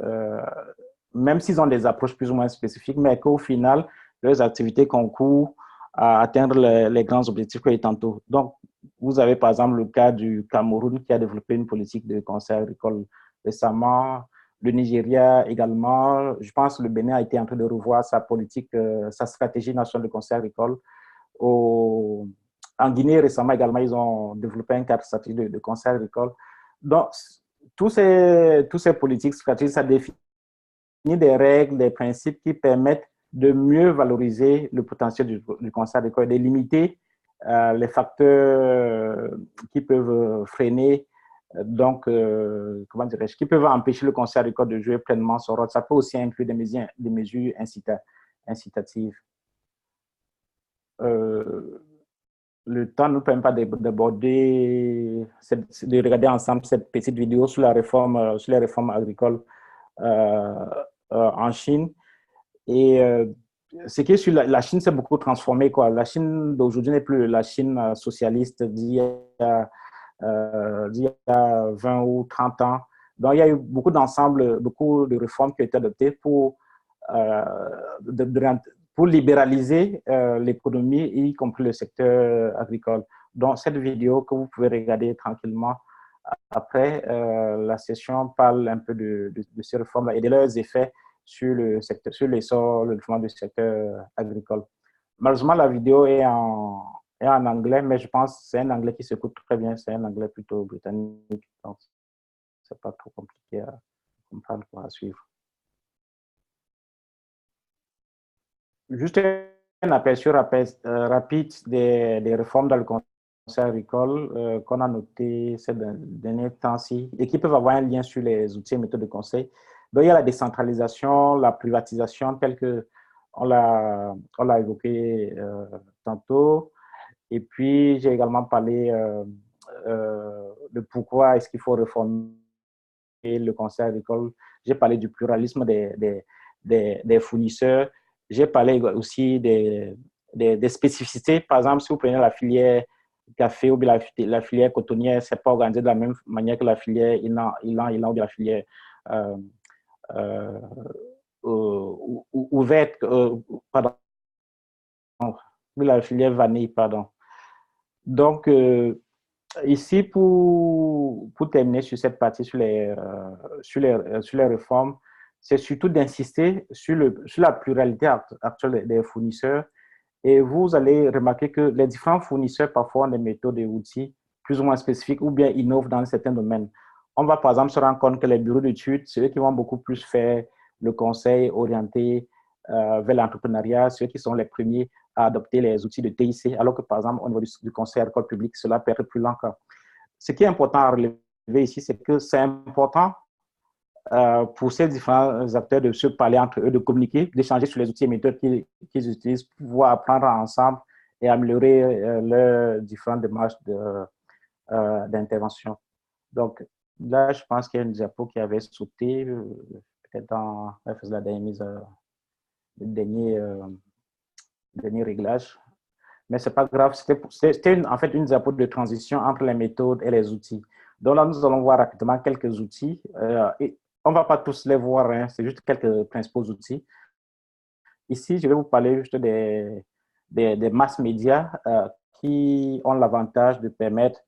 S1: même s'ils ont des approches plus ou moins spécifiques, mais qu'au final, leurs activités concourent à atteindre les grands objectifs que j'ai tantôt. Donc, vous avez par exemple le cas du Cameroun qui a développé une politique de conseil agricole récemment, le Nigeria également. Je pense que le Bénin a été en train de revoir sa politique, sa stratégie nationale de conseil agricole. En Guinée, récemment également, ils ont développé un cadre stratégique de conseil agricole. Donc, tous ces politiques stratégiques, ça définit des règles, des principes qui permettent de mieux valoriser le potentiel du conseil agricole, de limiter les facteurs qui peuvent freiner, donc, comment dirais-je, qui peuvent empêcher le conseil agricole de jouer pleinement son rôle. Ça peut aussi inclure des mesures incitatives. Le temps ne nous permet pas d'aborder, de regarder ensemble cette petite vidéo sur les réformes agricoles en Chine. Et ce qui est sur la Chine s'est beaucoup transformé, quoi. La Chine d'aujourd'hui n'est plus la Chine socialiste d'il y a 20 ou 30 ans. Donc, il y a eu beaucoup de réformes qui ont été adoptées pour libéraliser l'économie, y compris le secteur agricole. Donc, cette vidéo que vous pouvez regarder tranquillement après la session parle un peu de ces réformes-là et de leurs effets sur le secteur, sur l'essor, le développement du secteur agricole. Malheureusement, la vidéo est en anglais, mais je pense que c'est un anglais qui s'écoute très bien. C'est un anglais plutôt britannique, donc c'est pas trop compliqué à comprendre ou à suivre. Juste un aperçu rapide des réformes dans le conseil agricole qu'on a noté ces derniers temps-ci et qui peuvent avoir un lien sur les outils et méthodes de conseil. Donc, il y a la décentralisation, la privatisation, telle qu'on l'a évoqué tantôt. Et puis, j'ai également parlé de pourquoi est-ce qu'il faut réformer le conseil agricole. J'ai parlé du pluralisme des fournisseurs. J'ai parlé aussi des spécificités. Par exemple, si vous prenez la filière café ou bien la filière cotonnière, ce n'est pas organisé de la même manière que la filière ilan ou bien la filière ouverte, pardon, la filière vanille, pardon. Donc, ici, pour terminer sur cette partie, sur les réformes, c'est surtout d'insister sur la pluralité actuelle des fournisseurs. Et vous allez remarquer que les différents fournisseurs, parfois, ont des méthodes et outils plus ou moins spécifiques ou bien innovent dans certains domaines. On va, par exemple, se rendre compte que les bureaux d'études, c'est eux qui vont beaucoup plus faire le conseil orienté vers l'entrepreneuriat, ceux qui sont les premiers à adopter les outils de TIC, alors que, par exemple, au niveau du conseil agricole public, cela peut être plus lent. Ce qui est important à relever ici, c'est que c'est important pour ces différents acteurs de se parler entre eux, de communiquer, d'échanger sur les outils et méthodes qu'ils utilisent pour pouvoir apprendre ensemble et améliorer leurs différentes démarches d'intervention. Donc, là, je pense qu'il y a une diapo qui avait sauté, peut-être dans la dernière mise, le dernier réglage. Mais ce n'est pas grave, c'était en fait une diapo de transition entre les méthodes et les outils. Donc là, nous allons voir rapidement quelques outils. Et on ne va pas tous les voir, hein, c'est juste quelques principaux outils. Ici, je vais vous parler juste des masses médias qui ont l'avantage de permettre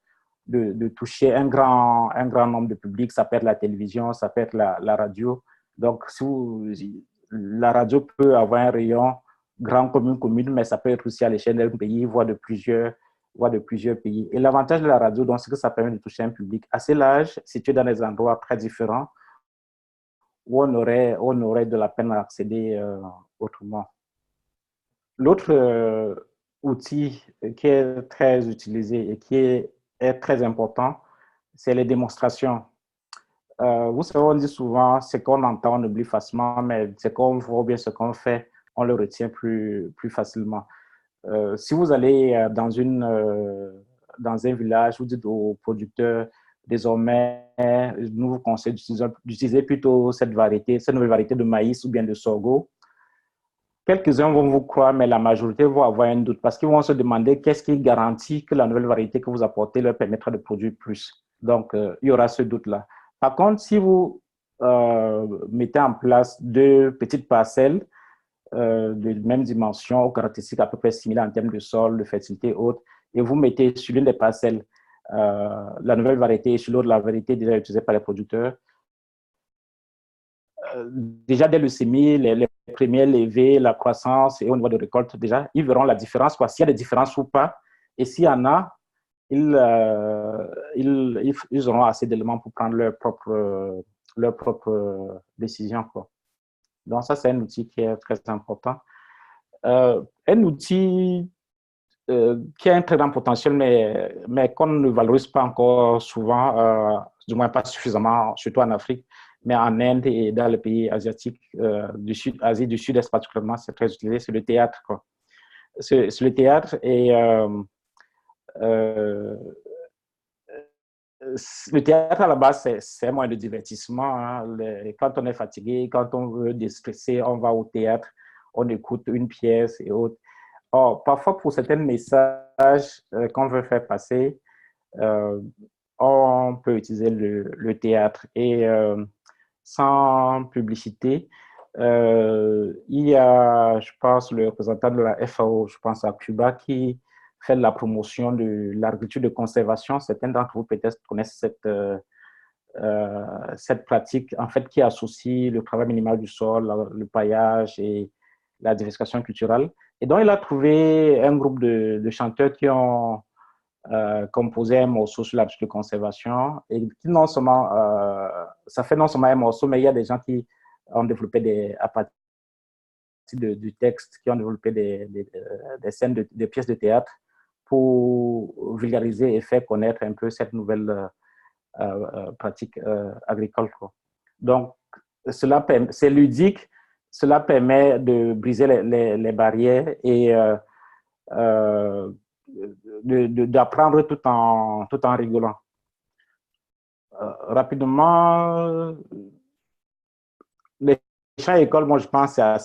S1: de toucher un grand nombre de publics. Ça peut être la télévision, ça peut être la radio. Donc, la radio peut avoir un rayon grand comme une commune, mais ça peut être aussi à l'échelle d'un pays, voire de plusieurs pays. Et l'avantage de la radio, c'est que ça permet de toucher un public assez large, situé dans des endroits très différents, où on aurait de la peine à accéder autrement. L'autre outil qui est très utilisé et qui est très important, c'est les démonstrations. Vous savez, on dit souvent, ce qu'on entend, on oublie facilement, mais ce qu'on voit ou bien ce qu'on fait, on le retient plus facilement. Si vous allez dans un village, vous dites aux producteurs, désormais, nous vous conseillons d'utiliser plutôt cette nouvelle variété de maïs ou bien de sorgho. Quelques-uns vont vous croire, mais la majorité vont avoir un doute parce qu'ils vont se demander qu'est-ce qui garantit que la nouvelle variété que vous apportez leur permettra de produire plus. Donc, il y aura ce doute-là. Par contre, si vous mettez en place deux petites parcelles de même dimension, aux caractéristiques à peu près similaires en termes de sol, de fertilité et autres, et vous mettez sur l'une des parcelles la nouvelle variété et sur l'autre la variété déjà utilisée par les producteurs, déjà dès le semis, les premiers levées, la croissance et au niveau de récolte, déjà, ils verront la différence, s'il y a des différences ou pas. Et s'il y en a, ils auront assez d'éléments pour prendre leur propre décision, quoi. Donc, ça, c'est un outil qui est très important. Un outil qui a un très grand potentiel, mais qu'on ne valorise pas encore souvent, du moins pas suffisamment, surtout en Afrique, mais en Inde et dans les pays asiatiques, Asie du Sud-Est particulièrement, c'est très utilisé, c'est le théâtre, quoi. C'est le théâtre et le théâtre à la base, c'est un moyen de divertissement. Hein. Quand on est fatigué, quand on veut déstresser, on va au théâtre, on écoute une pièce et autres. Or, parfois, pour certains messages qu'on veut faire passer, on peut utiliser le théâtre. Et sans publicité, il y a, je pense, le représentant de la FAO, je pense à Cuba, qui fait de la promotion de l'agriculture de conservation. Certains d'entre vous peut-être connaissent cette pratique, en fait, qui associe le travail minimal du sol, le paillage et la diversification culturelle. Et donc, il a trouvé un groupe de chanteurs qui ont composé un morceau sur l'agriculture de conservation. Et qui non seulement, ça fait non seulement un morceau, mais il y a des gens qui ont développé à partir du texte, qui ont développé des scènes, des pièces de théâtre pour vulgariser et faire connaître un peu cette nouvelle pratique agricole, quoi. Donc, c'est ludique, cela permet de briser les barrières et d'apprendre tout en rigolant. Rapidement, les chants écoles, moi je pense que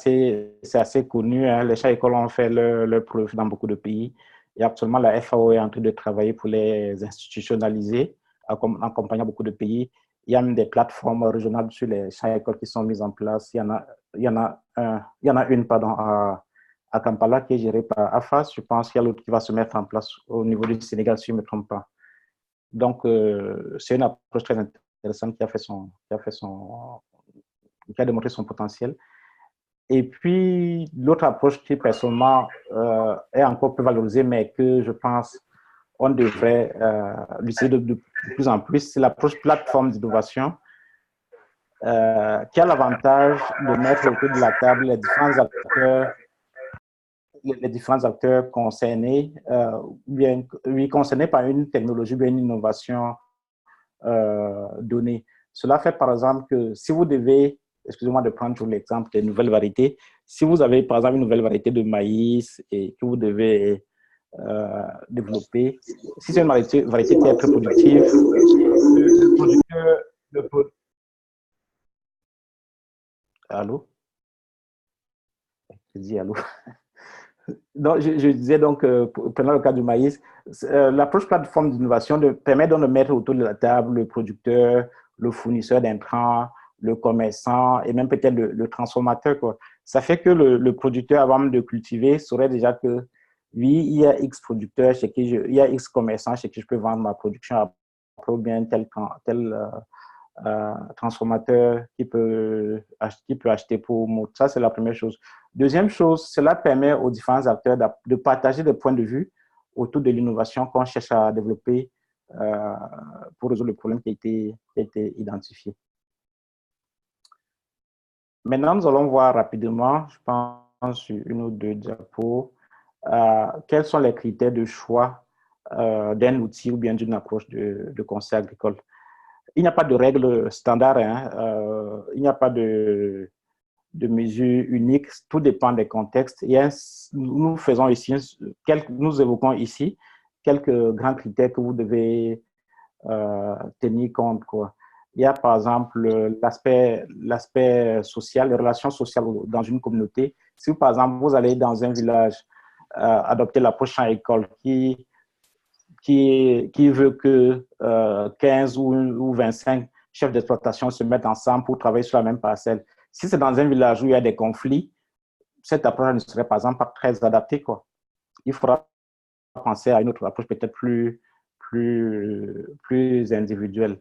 S1: c'est assez connu. Hein. Les chants écoles ont fait leur preuve dans beaucoup de pays. Et actuellement, la FAO est en train de travailler pour les institutionnaliser, en accompagnant beaucoup de pays. Il y a même des plateformes régionales sur les champs écoles qui sont mises en place. Il y en a une pardon, à Kampala qui est gérée par AFAS. Je pense qu'il y a l'autre qui va se mettre en place au niveau du Sénégal, si je ne me trompe pas. Donc, c'est une approche très intéressante qui a démontré son potentiel. Et puis, l'autre approche qui, personnellement, est encore plus valorisée, mais que je pense on devrait l'utiliser de plus en plus, c'est l'approche plateforme d'innovation qui a l'avantage de mettre autour de la table les différents acteurs concernés, concernés par une technologie ou une innovation donnée. Cela fait par exemple que si vous devez, excusez-moi de prendre l'exemple des nouvelles variétés, si vous avez par exemple une nouvelle variété de maïs et que vous devez développer, si c'est une variété qui est très productive, le producteur, allô? Je dis allô? Donc, je disais donc, prenant le cas du maïs, l'approche plateforme d'innovation permet donc de mettre autour de la table le producteur, le fournisseur d'intrants, le commerçant et même peut-être le transformateur, quoi. Ça fait que le producteur, avant même de cultiver, saurait déjà que oui, il y a X producteurs chez qui il y a X commerçants chez qui je peux vendre ma production après, ou bien tel transformateur qui peut acheter pour moi. Ça, c'est la première chose. Deuxième chose, cela permet aux différents acteurs de partager des points de vue autour de l'innovation qu'on cherche à développer pour résoudre le problème qui a été identifié. Maintenant, nous allons voir rapidement, je pense, sur une ou deux diapos, quels sont les critères de choix d'un outil ou bien d'une approche de conseil agricole. Il n'y a pas de règle standard, hein. Il n'y a pas de mesure unique, tout dépend des contextes. Nous faisons ici, nous évoquons ici quelques grands critères que vous devez tenir compte, quoi. Il y a par exemple l'aspect social, les relations sociales dans une communauté. Si par exemple vous allez dans un village adopter l'approche champ école qui veut que 15 ou 25 chefs d'exploitation se mettent ensemble pour travailler sur la même parcelle. Si c'est dans un village où il y a des conflits, cette approche ne serait par exemple pas très adaptée, quoi. Il faudra penser à une autre approche peut-être plus individuelle.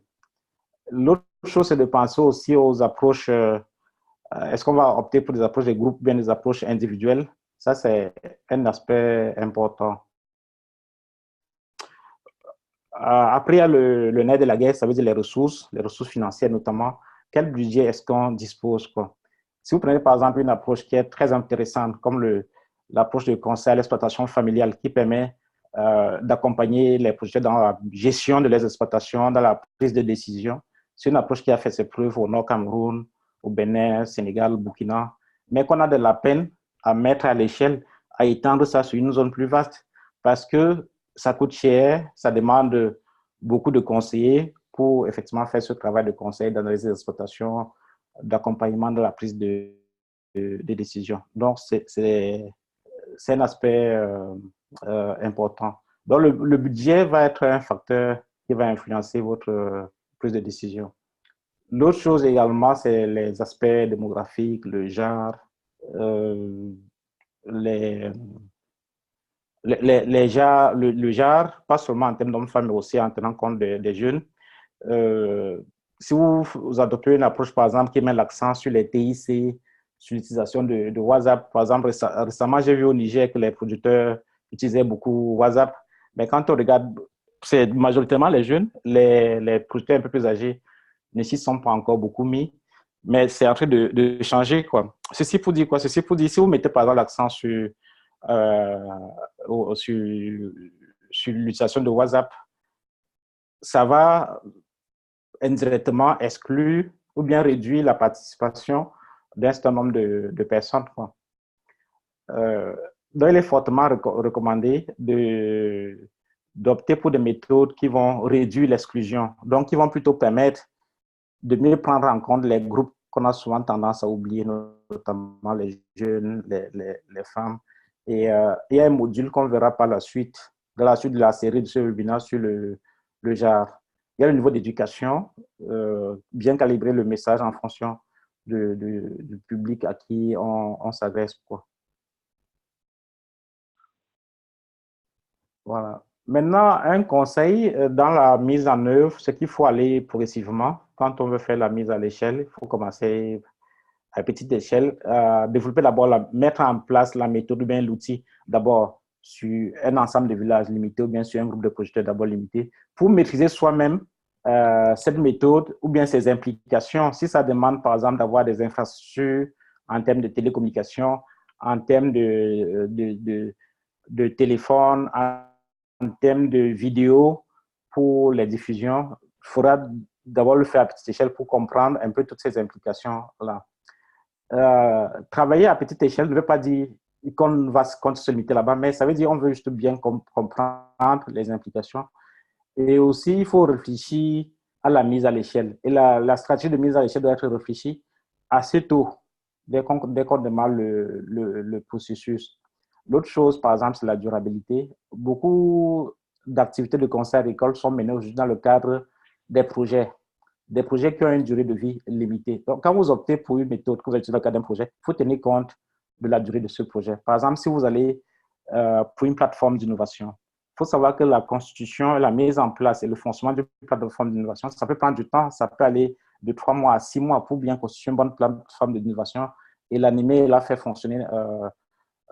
S1: L'autre chose, c'est de penser aussi aux approches. Est-ce qu'on va opter pour des approches de groupe ou bien des approches individuelles? Ça, c'est un aspect important. Après, il y a le nerf de la guerre, ça veut dire les ressources financières notamment. Quel budget est-ce qu'on dispose, quoi? Si vous prenez par exemple une approche qui est très intéressante, comme l'approche de conseil à l'exploitation familiale qui permet d'accompagner les projets dans la gestion de les exploitations, dans la prise de décision, c'est une approche qui a fait ses preuves au Nord Cameroun, au Bénin, Sénégal, Burkina, mais qu'on a de la peine à mettre à l'échelle, à étendre ça sur une zone plus vaste, parce que ça coûte cher, ça demande beaucoup de conseillers pour effectivement faire ce travail de conseil, d'analyse des exploitations, d'accompagnement de la prise de décision. Donc, c'est un aspect important. Donc, le budget va être un facteur qui va influencer votre prise de décision. L'autre chose également, c'est les aspects démographiques, le genre, le genre, pas seulement en termes d'hommes-femmes, mais aussi en tenant compte des jeunes. Si vous adoptez une approche, par exemple, qui met l'accent sur les TIC, sur l'utilisation de WhatsApp, par exemple, récemment, j'ai vu au Niger que les producteurs utilisaient beaucoup WhatsApp, mais quand on regarde, c'est majoritairement les jeunes, les producteurs un peu plus âgés ne s'y sont pas encore beaucoup mis, mais c'est en train de changer, quoi. Ceci pour dire quoi? Ceci pour dire, si vous mettez par exemple l'accent sur l'utilisation de WhatsApp, ça va indirectement exclure ou bien réduire la participation d'un certain nombre de personnes, quoi. Donc, il est fortement recommandé d'opter pour des méthodes qui vont réduire l'exclusion, donc qui vont plutôt permettre de mieux prendre en compte les groupes qu'on a souvent tendance à oublier, notamment les jeunes, les femmes. Et il y a un module qu'on verra par la suite, dans la suite de la série de ce webinaire sur le genre. Il y a le niveau d'éducation, bien calibrer le message en fonction du public à qui on s'adresse, quoi. Voilà. Maintenant, un conseil dans la mise en œuvre, c'est qu'il faut aller progressivement. Quand on veut faire la mise à l'échelle, il faut commencer à petite échelle, développer d'abord, mettre en place la méthode ou bien l'outil d'abord sur un ensemble de villages limités ou bien sur un groupe de projecteurs d'abord limité pour maîtriser soi-même cette méthode ou bien ses implications. Si ça demande par exemple d'avoir des infrastructures en termes de télécommunication, en termes de téléphone, en termes de vidéo pour les diffusions, il faudra d'abord le faire à petite échelle pour comprendre un peu toutes ces implications-là. Travailler à petite échelle ne veut pas dire qu'on va se limiter là-bas, mais ça veut dire qu'on veut juste bien comprendre les implications. Et aussi, il faut réfléchir à la mise à l'échelle. Et la stratégie de mise à l'échelle doit être réfléchie assez tôt, dès qu'on démarre le processus. L'autre chose, par exemple, c'est la durabilité. Beaucoup d'activités de conseil agricole sont menées aujourd'hui dans le cadre des projets qui ont une durée de vie limitée. Donc, quand vous optez pour une méthode que vous utilisez dans le cadre d'un projet, il faut tenir compte de la durée de ce projet. Par exemple, si vous allez pour une plateforme d'innovation, il faut savoir que la constitution, la mise en place et le fonctionnement d'une plateforme d'innovation, ça peut prendre du temps, ça peut aller de 3 mois à 6 mois pour bien constituer une bonne plateforme d'innovation et l'animer et la faire fonctionner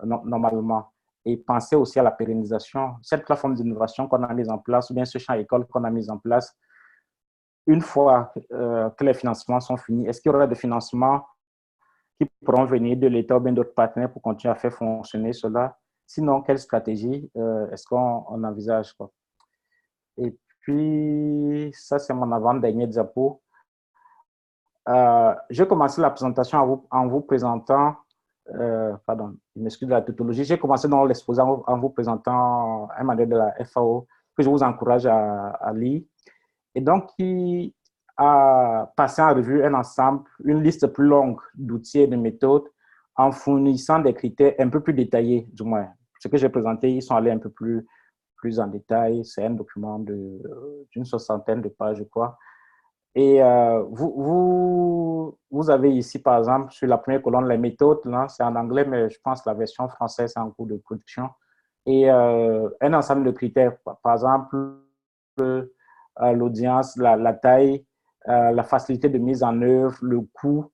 S1: normalement. Et penser aussi à la pérennisation. Cette plateforme d'innovation qu'on a mise en place, ou bien ce champ école qu'on a mis en place, une fois que les financements sont finis, est-ce qu'il y aura des financements qui pourront venir de l'État ou bien d'autres partenaires pour continuer à faire fonctionner cela? Sinon, quelle stratégie est-ce qu'on envisage, quoi? Et puis, ça, c'est mon avant-dernier diapo. J'ai commencé la présentation en vous présentant, pardon, je m'excuse de la tautologie, j'ai commencé dans l'exposé en vous présentant un manuel de la FAO que je vous encourage à lire. Et donc, qui a passé en revue un ensemble, une liste plus longue d'outils et de méthodes en fournissant des critères un peu plus détaillés, du moins. Ce que j'ai présenté, ils sont allés un peu plus en détail. C'est un document d'une 60aine de pages, je crois. Et vous avez ici, par exemple, sur la première colonne, les méthodes. C'est en anglais, mais je pense que la version française, c'est en cours de production. Et un ensemble de critères, par exemple, l'audience, la taille, la facilité de mise en œuvre, le coût,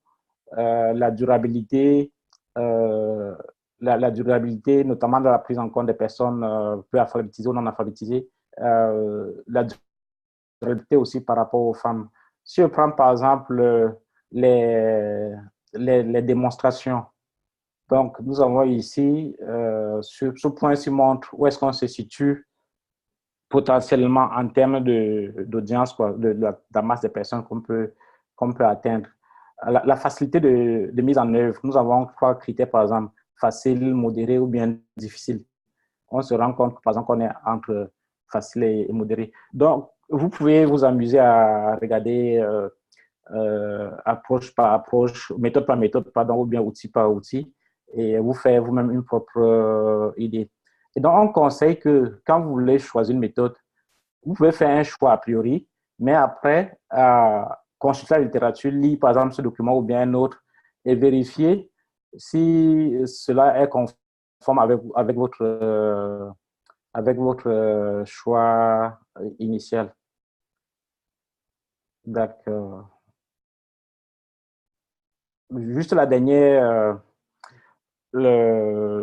S1: la durabilité, la durabilité, notamment dans la prise en compte des personnes peu alphabétisées ou non alphabétisées, la durabilité aussi par rapport aux femmes. Si je prends par exemple les démonstrations, donc nous avons ici, ce point-ci montre où est-ce qu'on se situe potentiellement en termes d'audience, de la masse de personnes qu'on peut atteindre. La facilité de mise en œuvre, nous avons 3 critères, par exemple, facile, modéré ou bien difficile. On se rend compte, par exemple, qu'on est entre facile et modéré. Donc, vous pouvez vous amuser à regarder approche par approche, méthode par méthode, pardon, ou bien outil par outil, et vous faire vous-même une propre idée. Et donc, on conseille que quand vous voulez choisir une méthode, vous pouvez faire un choix a priori, mais après, consulter la littérature, lire par exemple ce document ou bien un autre et vérifier si cela est conforme avec votre choix initial. D'accord. Juste la dernière, la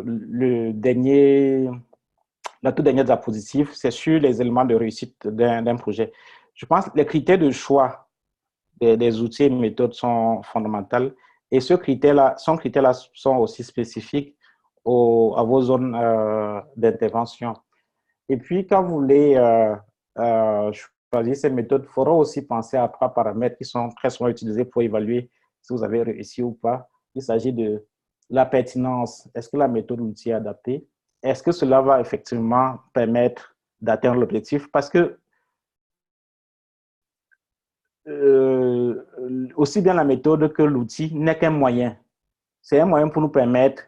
S1: toute dernière diapositive, c'est sur les éléments de réussite d'un projet. Je pense que les critères de choix des outils et méthodes sont fondamentaux. Et ces critères-là sont aussi spécifiques à vos zones d'intervention. Et puis, quand vous voulez choisir ces méthodes, il faudra aussi penser à 3 paramètres qui sont très souvent utilisés pour évaluer si vous avez réussi ou pas. Il s'agit de la pertinence. Est-ce que la méthode ou l'outil est adapté? Est-ce que cela va effectivement permettre d'atteindre l'objectif? Parce que aussi bien la méthode que l'outil n'est qu'un moyen. C'est un moyen pour nous permettre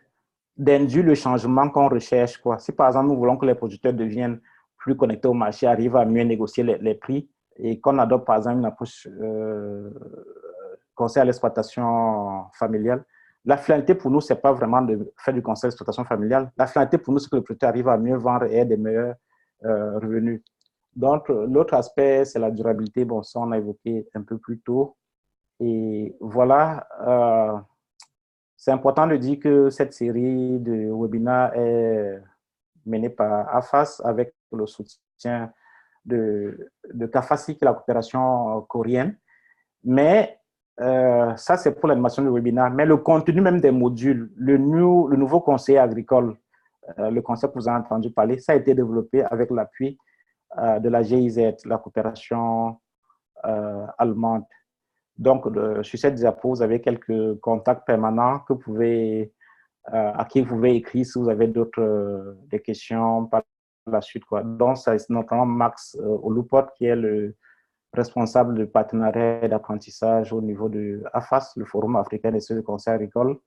S1: d'induire le changement qu'on recherche, quoi. Si par exemple nous voulons que les producteurs deviennent plus connectés au marché, arrivent à mieux négocier les prix, et qu'on adopte par exemple une approche conseil à l'exploitation familiale, la finalité pour nous, ce n'est pas vraiment de faire du conseil à l'exploitation familiale. La finalité pour nous, c'est que le producteur arrive à mieux vendre et ait des meilleurs revenus. Donc, l'autre aspect, c'est la durabilité. Bon, ça, on a évoqué un peu plus tôt. Et voilà, c'est important de dire que cette série de webinaires est menée par AFAS avec le soutien de CAFASI, qui est la coopération coréenne. Mais ça, c'est pour l'animation du webinaire. Mais le contenu même des modules, le nouveau conseiller agricole, le concept que vous avez entendu parler, ça a été développé avec l'appui de la GIZ, la coopération allemande. Donc, sur cette diapo, vous avez quelques contacts permanents que vous pouvez, à qui vous pouvez écrire si vous avez d'autres des questions par la suite, quoi. Donc, c'est notamment Max Olupot qui est le responsable du partenariat d'apprentissage au niveau de AFAS, le Forum africain des services de conseil agricole.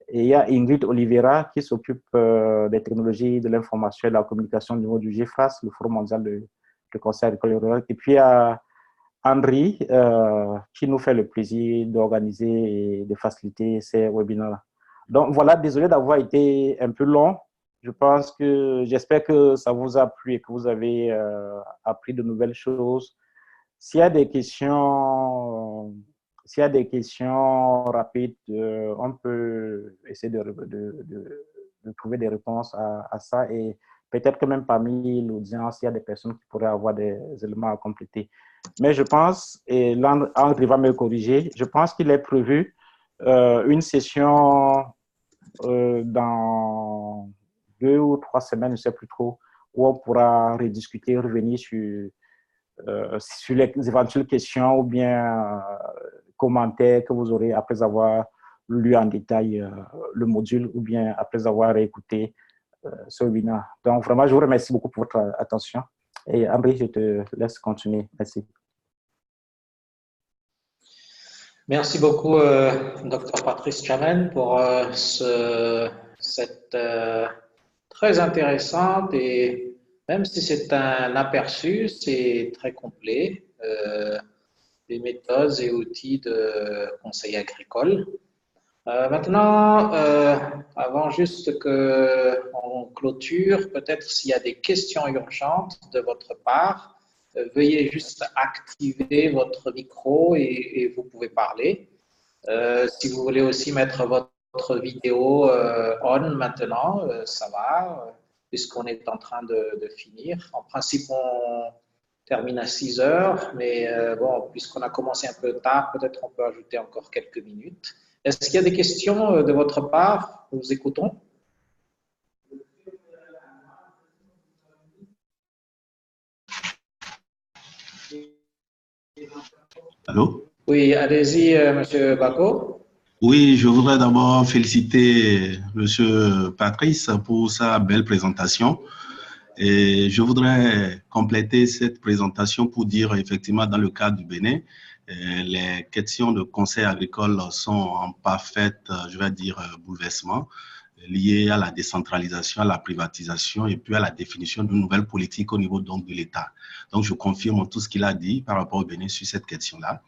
S1: Et il y a Ingrid Oliveira qui s'occupe des technologies de l'information et de la communication au niveau du GFRAS, le Forum mondial de conseil agricole et rural. Et puis il y a Henri qui nous fait le plaisir d'organiser et de faciliter ces webinaires. Donc voilà, désolé d'avoir été un peu long. J'espère que ça vous a plu et que vous avez appris de nouvelles choses. S'il y a des questions rapides, on peut essayer de trouver des réponses à ça, et peut-être que même parmi l'audience, il y a des personnes qui pourraient avoir des éléments à compléter. Mais je pense, et là, André va me corriger, je pense qu'il est prévu une session dans 2 ou 3 semaines, je ne sais plus trop, où on pourra rediscuter, revenir sur les éventuelles questions ou bien commentaires que vous aurez après avoir lu en détail le module ou bien après avoir écouté ce webinaire. Donc, vraiment, je vous remercie beaucoup pour votre attention. Et André, je te laisse continuer. Merci.
S2: Merci beaucoup, Dr. Patrice Chamen, pour cette très intéressante, et même si c'est un aperçu, c'est très complet, des méthodes et outils de conseil agricole. Maintenant, avant juste qu'on clôture, peut-être s'il y a des questions urgentes de votre part, veuillez juste activer votre micro et vous pouvez parler. Si vous voulez aussi mettre votre vidéo on maintenant, ça va, puisqu'on est en train de finir. En principe, on termine à 6 heures, mais bon, puisqu'on a commencé un peu tard, peut-être on peut ajouter encore quelques minutes. Est-ce qu'il y a des questions de votre part? Nous vous écoutons.
S4: Allô?
S2: Oui, allez-y, Monsieur Bako.
S4: Oui, je voudrais d'abord féliciter Monsieur Patrice pour sa belle présentation. Et je voudrais compléter cette présentation pour dire effectivement dans le cadre du Bénin, les questions de conseil agricole sont en parfait, je vais dire, bouleversement liées à la décentralisation, à la privatisation et puis à la définition d'une nouvelle politique au niveau donc de l'État. Donc, je confirme tout ce qu'il a dit par rapport au Bénin sur cette question-là.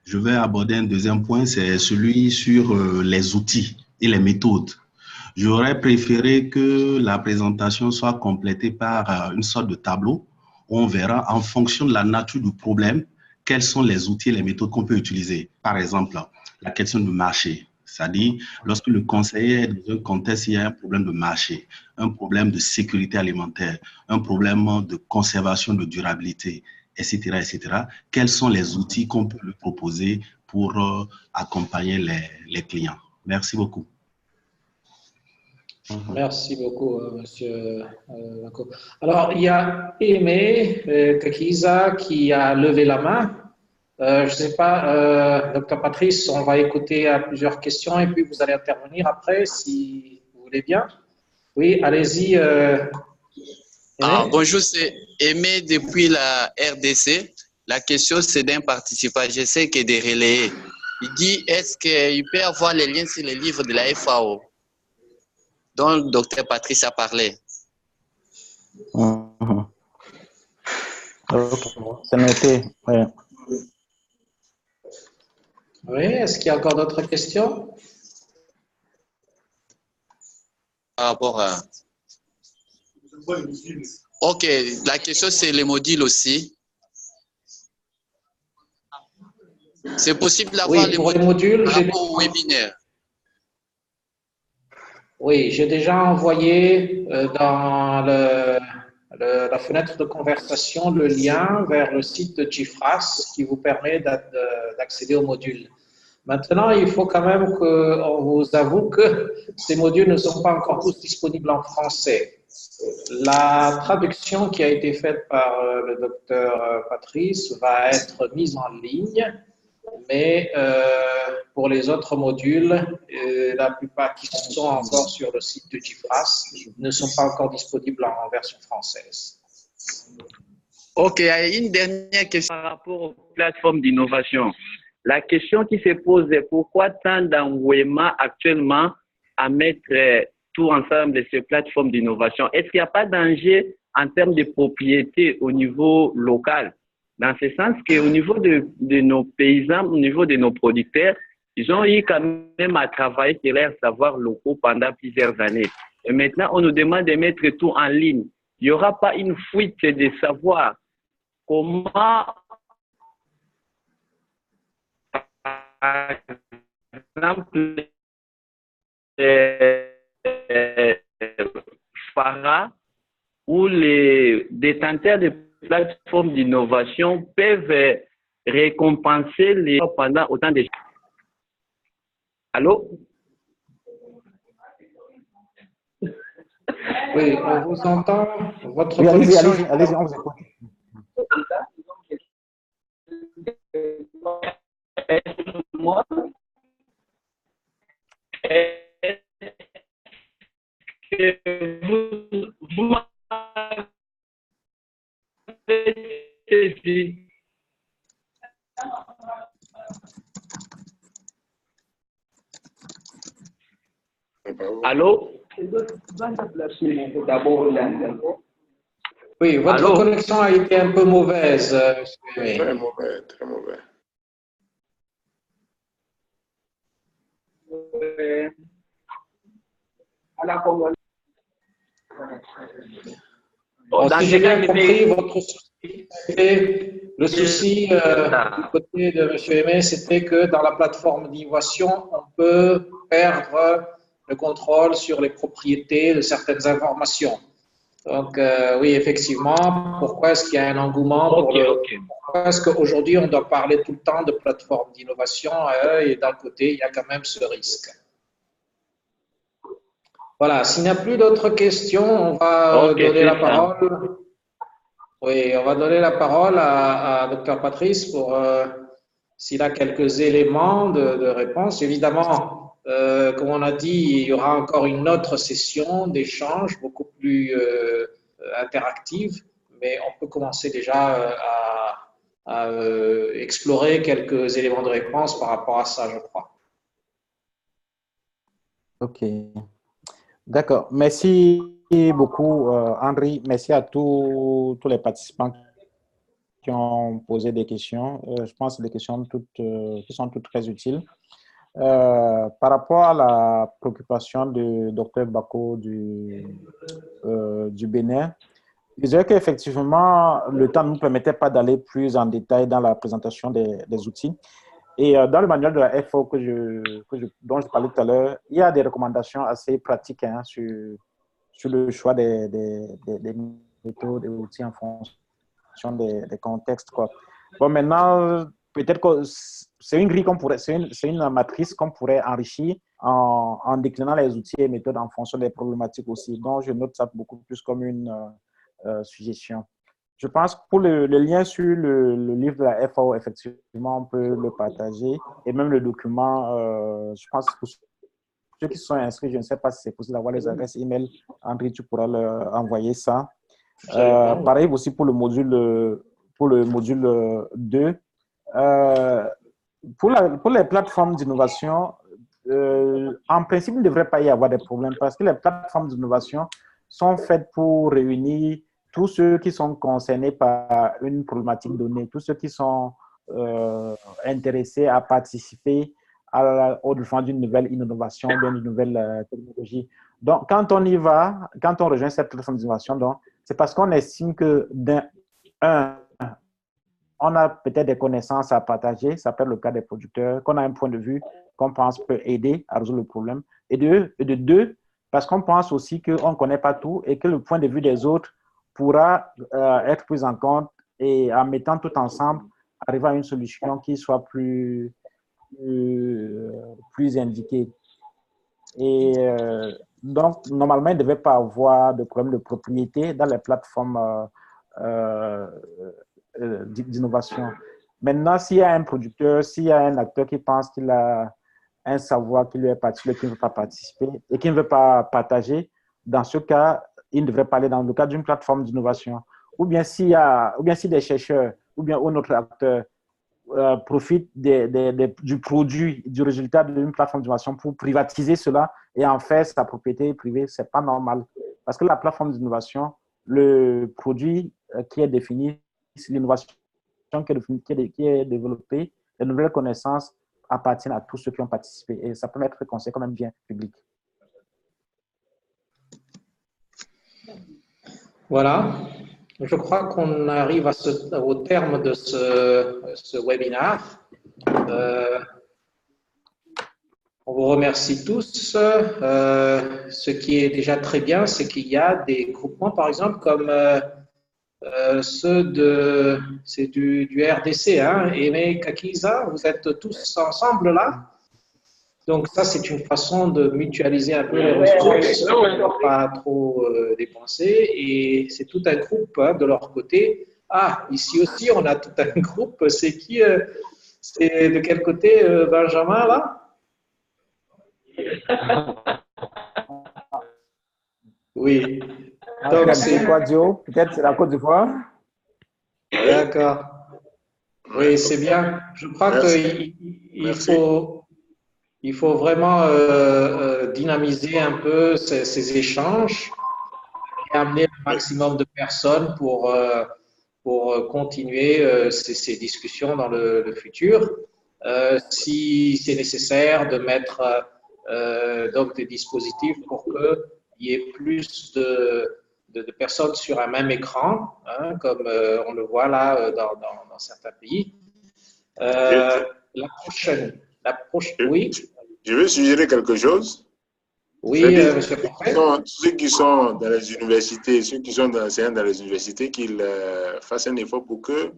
S4: Je vais aborder un deuxième point, c'est celui sur les outils et les méthodes. J'aurais préféré que la présentation soit complétée par une sorte de tableau où on verra en fonction de la nature du problème quels sont les outils et les méthodes qu'on peut utiliser. Par exemple, la question du marché, c'est-à-dire lorsque le conseiller est dans un contexte, il y a un problème de marché, un problème de sécurité alimentaire, un problème de conservation de durabilité, etc., etc. Quels sont les outils qu'on peut lui proposer pour accompagner les clients? Merci beaucoup.
S2: Merci beaucoup, Monsieur Bako. Alors, il y a Aimé Kakiza qui a levé la main. Je ne sais pas, Dr. Patrice, on va écouter à plusieurs questions et puis vous allez intervenir après, si vous voulez bien. Oui, allez-y.
S5: Bonjour, c'est Aimé depuis la RDC. La question, c'est d'un participant. J'essaie que de relayer. Il dit, est-ce qu'il peut avoir les liens sur les livres de la FAO dont le docteur Patrice a parlé?
S1: Ok, c'est noté. Ouais.
S2: Oui, est-ce qu'il y a encore d'autres questions?
S5: Par rapport à... Ok, la question c'est les modules aussi. C'est possible d'avoir
S2: Oui,
S5: les
S2: pour les
S5: modules
S2: modules,
S5: par rapport au webinaire.
S2: oui, j'ai déjà envoyé dans la fenêtre de conversation le lien vers le site de GIFRAS qui vous permet d'accéder aux modules. Maintenant, il faut quand même qu'on vous avoue que ces modules ne sont pas encore tous disponibles en français. La traduction qui a été faite par le docteur Patrice va être mise en ligne, mais pour les autres modules, la plupart qui sont encore sur le site de GIFRAS ne sont pas encore disponibles en version française.
S6: Ok, une dernière question par rapport aux plateformes d'innovation. La question qui se pose est pourquoi tant d'envoiements actuellement à mettre tout ensemble de ces plateformes d'innovation? Est-ce qu'il n'y a pas de danger en termes de propriété au niveau local? Dans ce sens qu'au niveau de nos paysans, au niveau de nos producteurs, ils ont eu quand même à travailler sur leurs savoirs locaux pendant plusieurs années. Et maintenant, on nous demande de mettre tout en ligne. Il n'y aura pas une fuite de savoir. Comment, par exemple, Farah ou les détenteurs de plateformes d'innovation peuvent récompenser les pendant autant de... Allô?
S2: Oui, on vous entend. Votre
S1: Oui, allez-y,
S2: connexion
S1: allez-y, allez-y, on vous écoute.
S6: Moi, vous m'avez dit. Allô?
S2: Oui, votre
S6: Allô?
S2: connexion a été un peu mauvaise, monsieur Aimé.
S7: Très mauvais, très mauvais.
S2: Bon,
S6: Dans
S2: si
S6: ce
S2: j'ai
S6: cas,
S2: bien
S6: je
S2: compris,
S6: vais...
S2: votre souci, le souci du côté de M. Aimé, c'était que dans la plateforme d'innovation, on peut perdre le contrôle sur les propriétés de certaines informations. Donc, oui, effectivement, pourquoi est-ce qu'il y a un engouement pour pourquoi est-ce qu'aujourd'hui, on doit parler tout le temps de plateforme d'innovation et d'un côté, il y a quand même ce risque. Voilà, s'il n'y a plus d'autres questions, on va donner la parole. Oui, on va donner la parole à Dr Patrice pour s'il a quelques éléments de réponse. Évidemment, comme on a dit, il y aura encore une autre session d'échange beaucoup plus interactive, mais on peut commencer déjà à explorer quelques éléments de réponse par rapport à ça, je crois.
S1: Ok. D'accord. Merci beaucoup, Henri. Merci à tous les participants qui ont posé des questions. Je pense que des questions qui sont toutes très utiles. Par rapport à la préoccupation du Dr Bako du Bénin, je dirais qu'effectivement, le temps ne nous permettait pas d'aller plus en détail dans la présentation des outils. Et dans le manuel de la FO dont je parlais tout à l'heure, il y a des recommandations assez pratiques sur le choix des méthodes et outils en fonction des contextes, quoi. Bon, maintenant, peut-être que c'est une grille qu'on pourrait, c'est une matrice qu'on pourrait enrichir en déclinant les outils et méthodes en fonction des problématiques aussi. Donc, je note ça beaucoup plus comme une suggestion. Je pense que pour le lien sur le livre de la FAO, effectivement, on peut le partager. Et même le document, je pense que pour ceux qui sont inscrits, je ne sais pas si c'est possible d'avoir les adresses email. André, tu pourras leur envoyer ça. Pareil aussi pour le module 2. Pour les plateformes d'innovation, en principe, il ne devrait pas y avoir de problème parce que les plateformes d'innovation sont faites pour réunir tous ceux qui sont concernés par une problématique donnée, tous ceux qui sont intéressés à participer au développement d'une nouvelle innovation, d'une nouvelle technologie. Donc, quand on y va, quand on rejoint cette plateforme d'innovation, c'est parce qu'on estime que on a peut-être des connaissances à partager, ça peut être le cas des producteurs, qu'on a un point de vue qu'on pense peut aider à résoudre le problème. Et de deux, parce qu'on pense aussi qu'on ne connaît pas tout et que le point de vue des autres pourra être pris en compte et en mettant tout ensemble, arriver à une solution qui soit plus indiquée. Et donc, normalement, il ne devait pas avoir de problème de propriété dans les plateformes d'innovation. Maintenant, s'il y a un producteur, s'il y a un acteur qui pense qu'il a un savoir qui lui est particulier, qui ne veut pas participer et qui ne veut pas partager, dans ce cas, il ne devrait pas aller dans le cadre d'une plateforme d'innovation. Ou bien si des chercheurs ou bien un autre acteur profitent du produit, du résultat d'une plateforme d'innovation pour privatiser cela et en faire sa propriété privée, ce n'est pas normal. Parce que la plateforme d'innovation, le produit qui est défini, l'innovation qui est développée, les nouvelles connaissances appartiennent à tous ceux qui ont participé et ça peut être considéré comme un bien public.
S2: Voilà, je crois qu'on arrive au terme de ce webinaire. On vous remercie tous. Ce qui est déjà très bien, c'est qu'il y a des groupements, par exemple, comme ceux du RDC, hein, Aimé Kakiza, vous êtes tous ensemble là. Donc ça, c'est une façon de mutualiser un peu les ressources, ne pas trop dépenser. Et c'est tout un groupe hein, de leur côté. Ah, ici aussi, on a tout un groupe. C'est qui c'est de quel côté, Benjamin, là? Oui.
S1: Donc, c'est quoi, Dio? Peut-être c'est la Côte d'Ivoire?
S2: D'accord. Oui, c'est bien. Je crois qu'il faut vraiment dynamiser un peu ces échanges et amener le maximum de personnes pour continuer ces discussions dans le futur. Si c'est nécessaire de mettre donc des dispositifs pour qu'il y ait plus de personnes sur un même écran, hein, comme on le voit là dans certains pays. La prochaine, oui.
S7: Je veux suggérer quelque chose.
S2: Oui, monsieur le président.
S7: Ceux qui sont dans les universités, ceux qui sont enseignants dans les universités, qu'ils fassent un effort pour que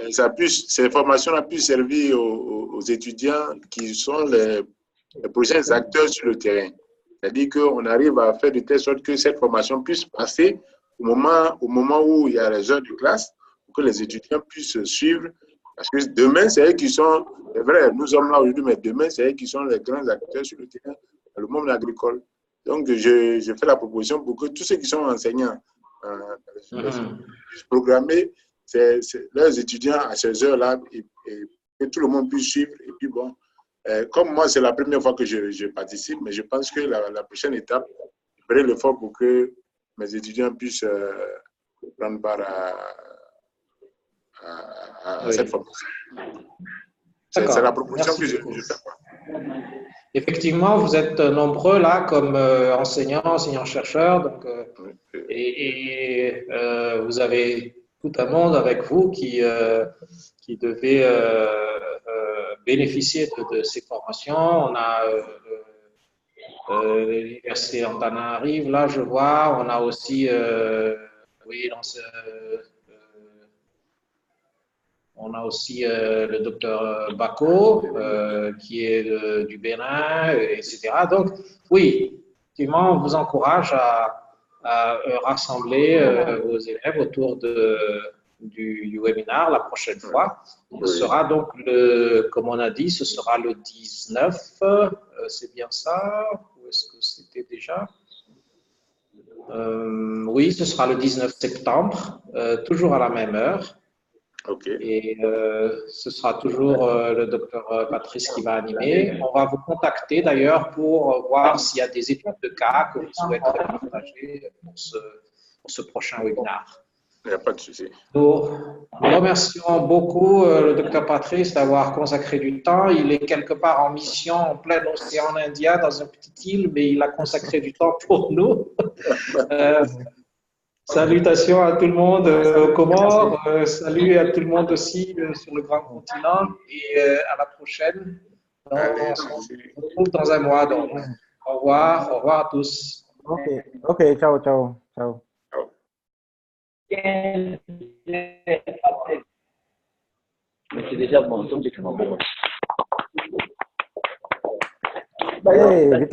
S7: ces formations-là puissent servir aux étudiants qui sont les prochains acteurs sur le terrain. C'est-à-dire qu'on arrive à faire de telle sorte que cette formation puisse passer au moment où il y a les heures de classe, pour que les étudiants puissent suivre. Parce que demain, c'est eux qui sont, c'est vrai, nous sommes là aujourd'hui, mais demain, c'est eux qui sont les grands acteurs sur le terrain, dans le monde agricole. Donc, je fais la proposition pour que tous ceux qui sont enseignants puissent programmer leurs étudiants à ces heures-là et que tout le monde puisse suivre. Et puis, bon, comme moi, c'est la première fois que je participe, mais je pense que la prochaine étape, je ferai l'effort pour que mes étudiants puissent prendre part à cette formation. C'est la proposition que je fais.
S2: Effectivement, vous êtes nombreux là comme enseignants-chercheurs. Donc, vous avez tout un monde avec vous qui devait bénéficier de ces formations. On a l'université Antananarive, là je vois. On a aussi, on a aussi le docteur Bako, qui est du Bénin, etc. Donc, oui, effectivement, on vous encourage à rassembler vos élèves autour du webinaire la prochaine fois. Ce sera donc, comme on a dit, ce sera le 19, c'est bien ça? Ou est-ce que c'était déjà? Oui, ce sera le 19 septembre, toujours à la même heure.
S7: Okay.
S2: Et ce sera toujours le docteur Patrice qui va animer. On va vous contacter d'ailleurs pour voir s'il y a des études de cas que vous souhaiterez partager pour ce prochain webinaire.
S7: Il n'y a pas de souci.
S2: Nous remercions beaucoup le docteur Patrice d'avoir consacré du temps. Il est quelque part en mission en plein océan Indien, dans une petite île, mais il a consacré du temps pour nous. Salutations à tout le monde aux Comores, salut à tout le monde aussi sur le grand continent et à la prochaine. Donc,
S7: Allez,
S2: on se retrouve dans un mois. Donc. Au revoir à tous.
S1: Ok, ciao, ciao, ciao.
S3: C'est déjà bon, donc c'est bon.
S1: Hey,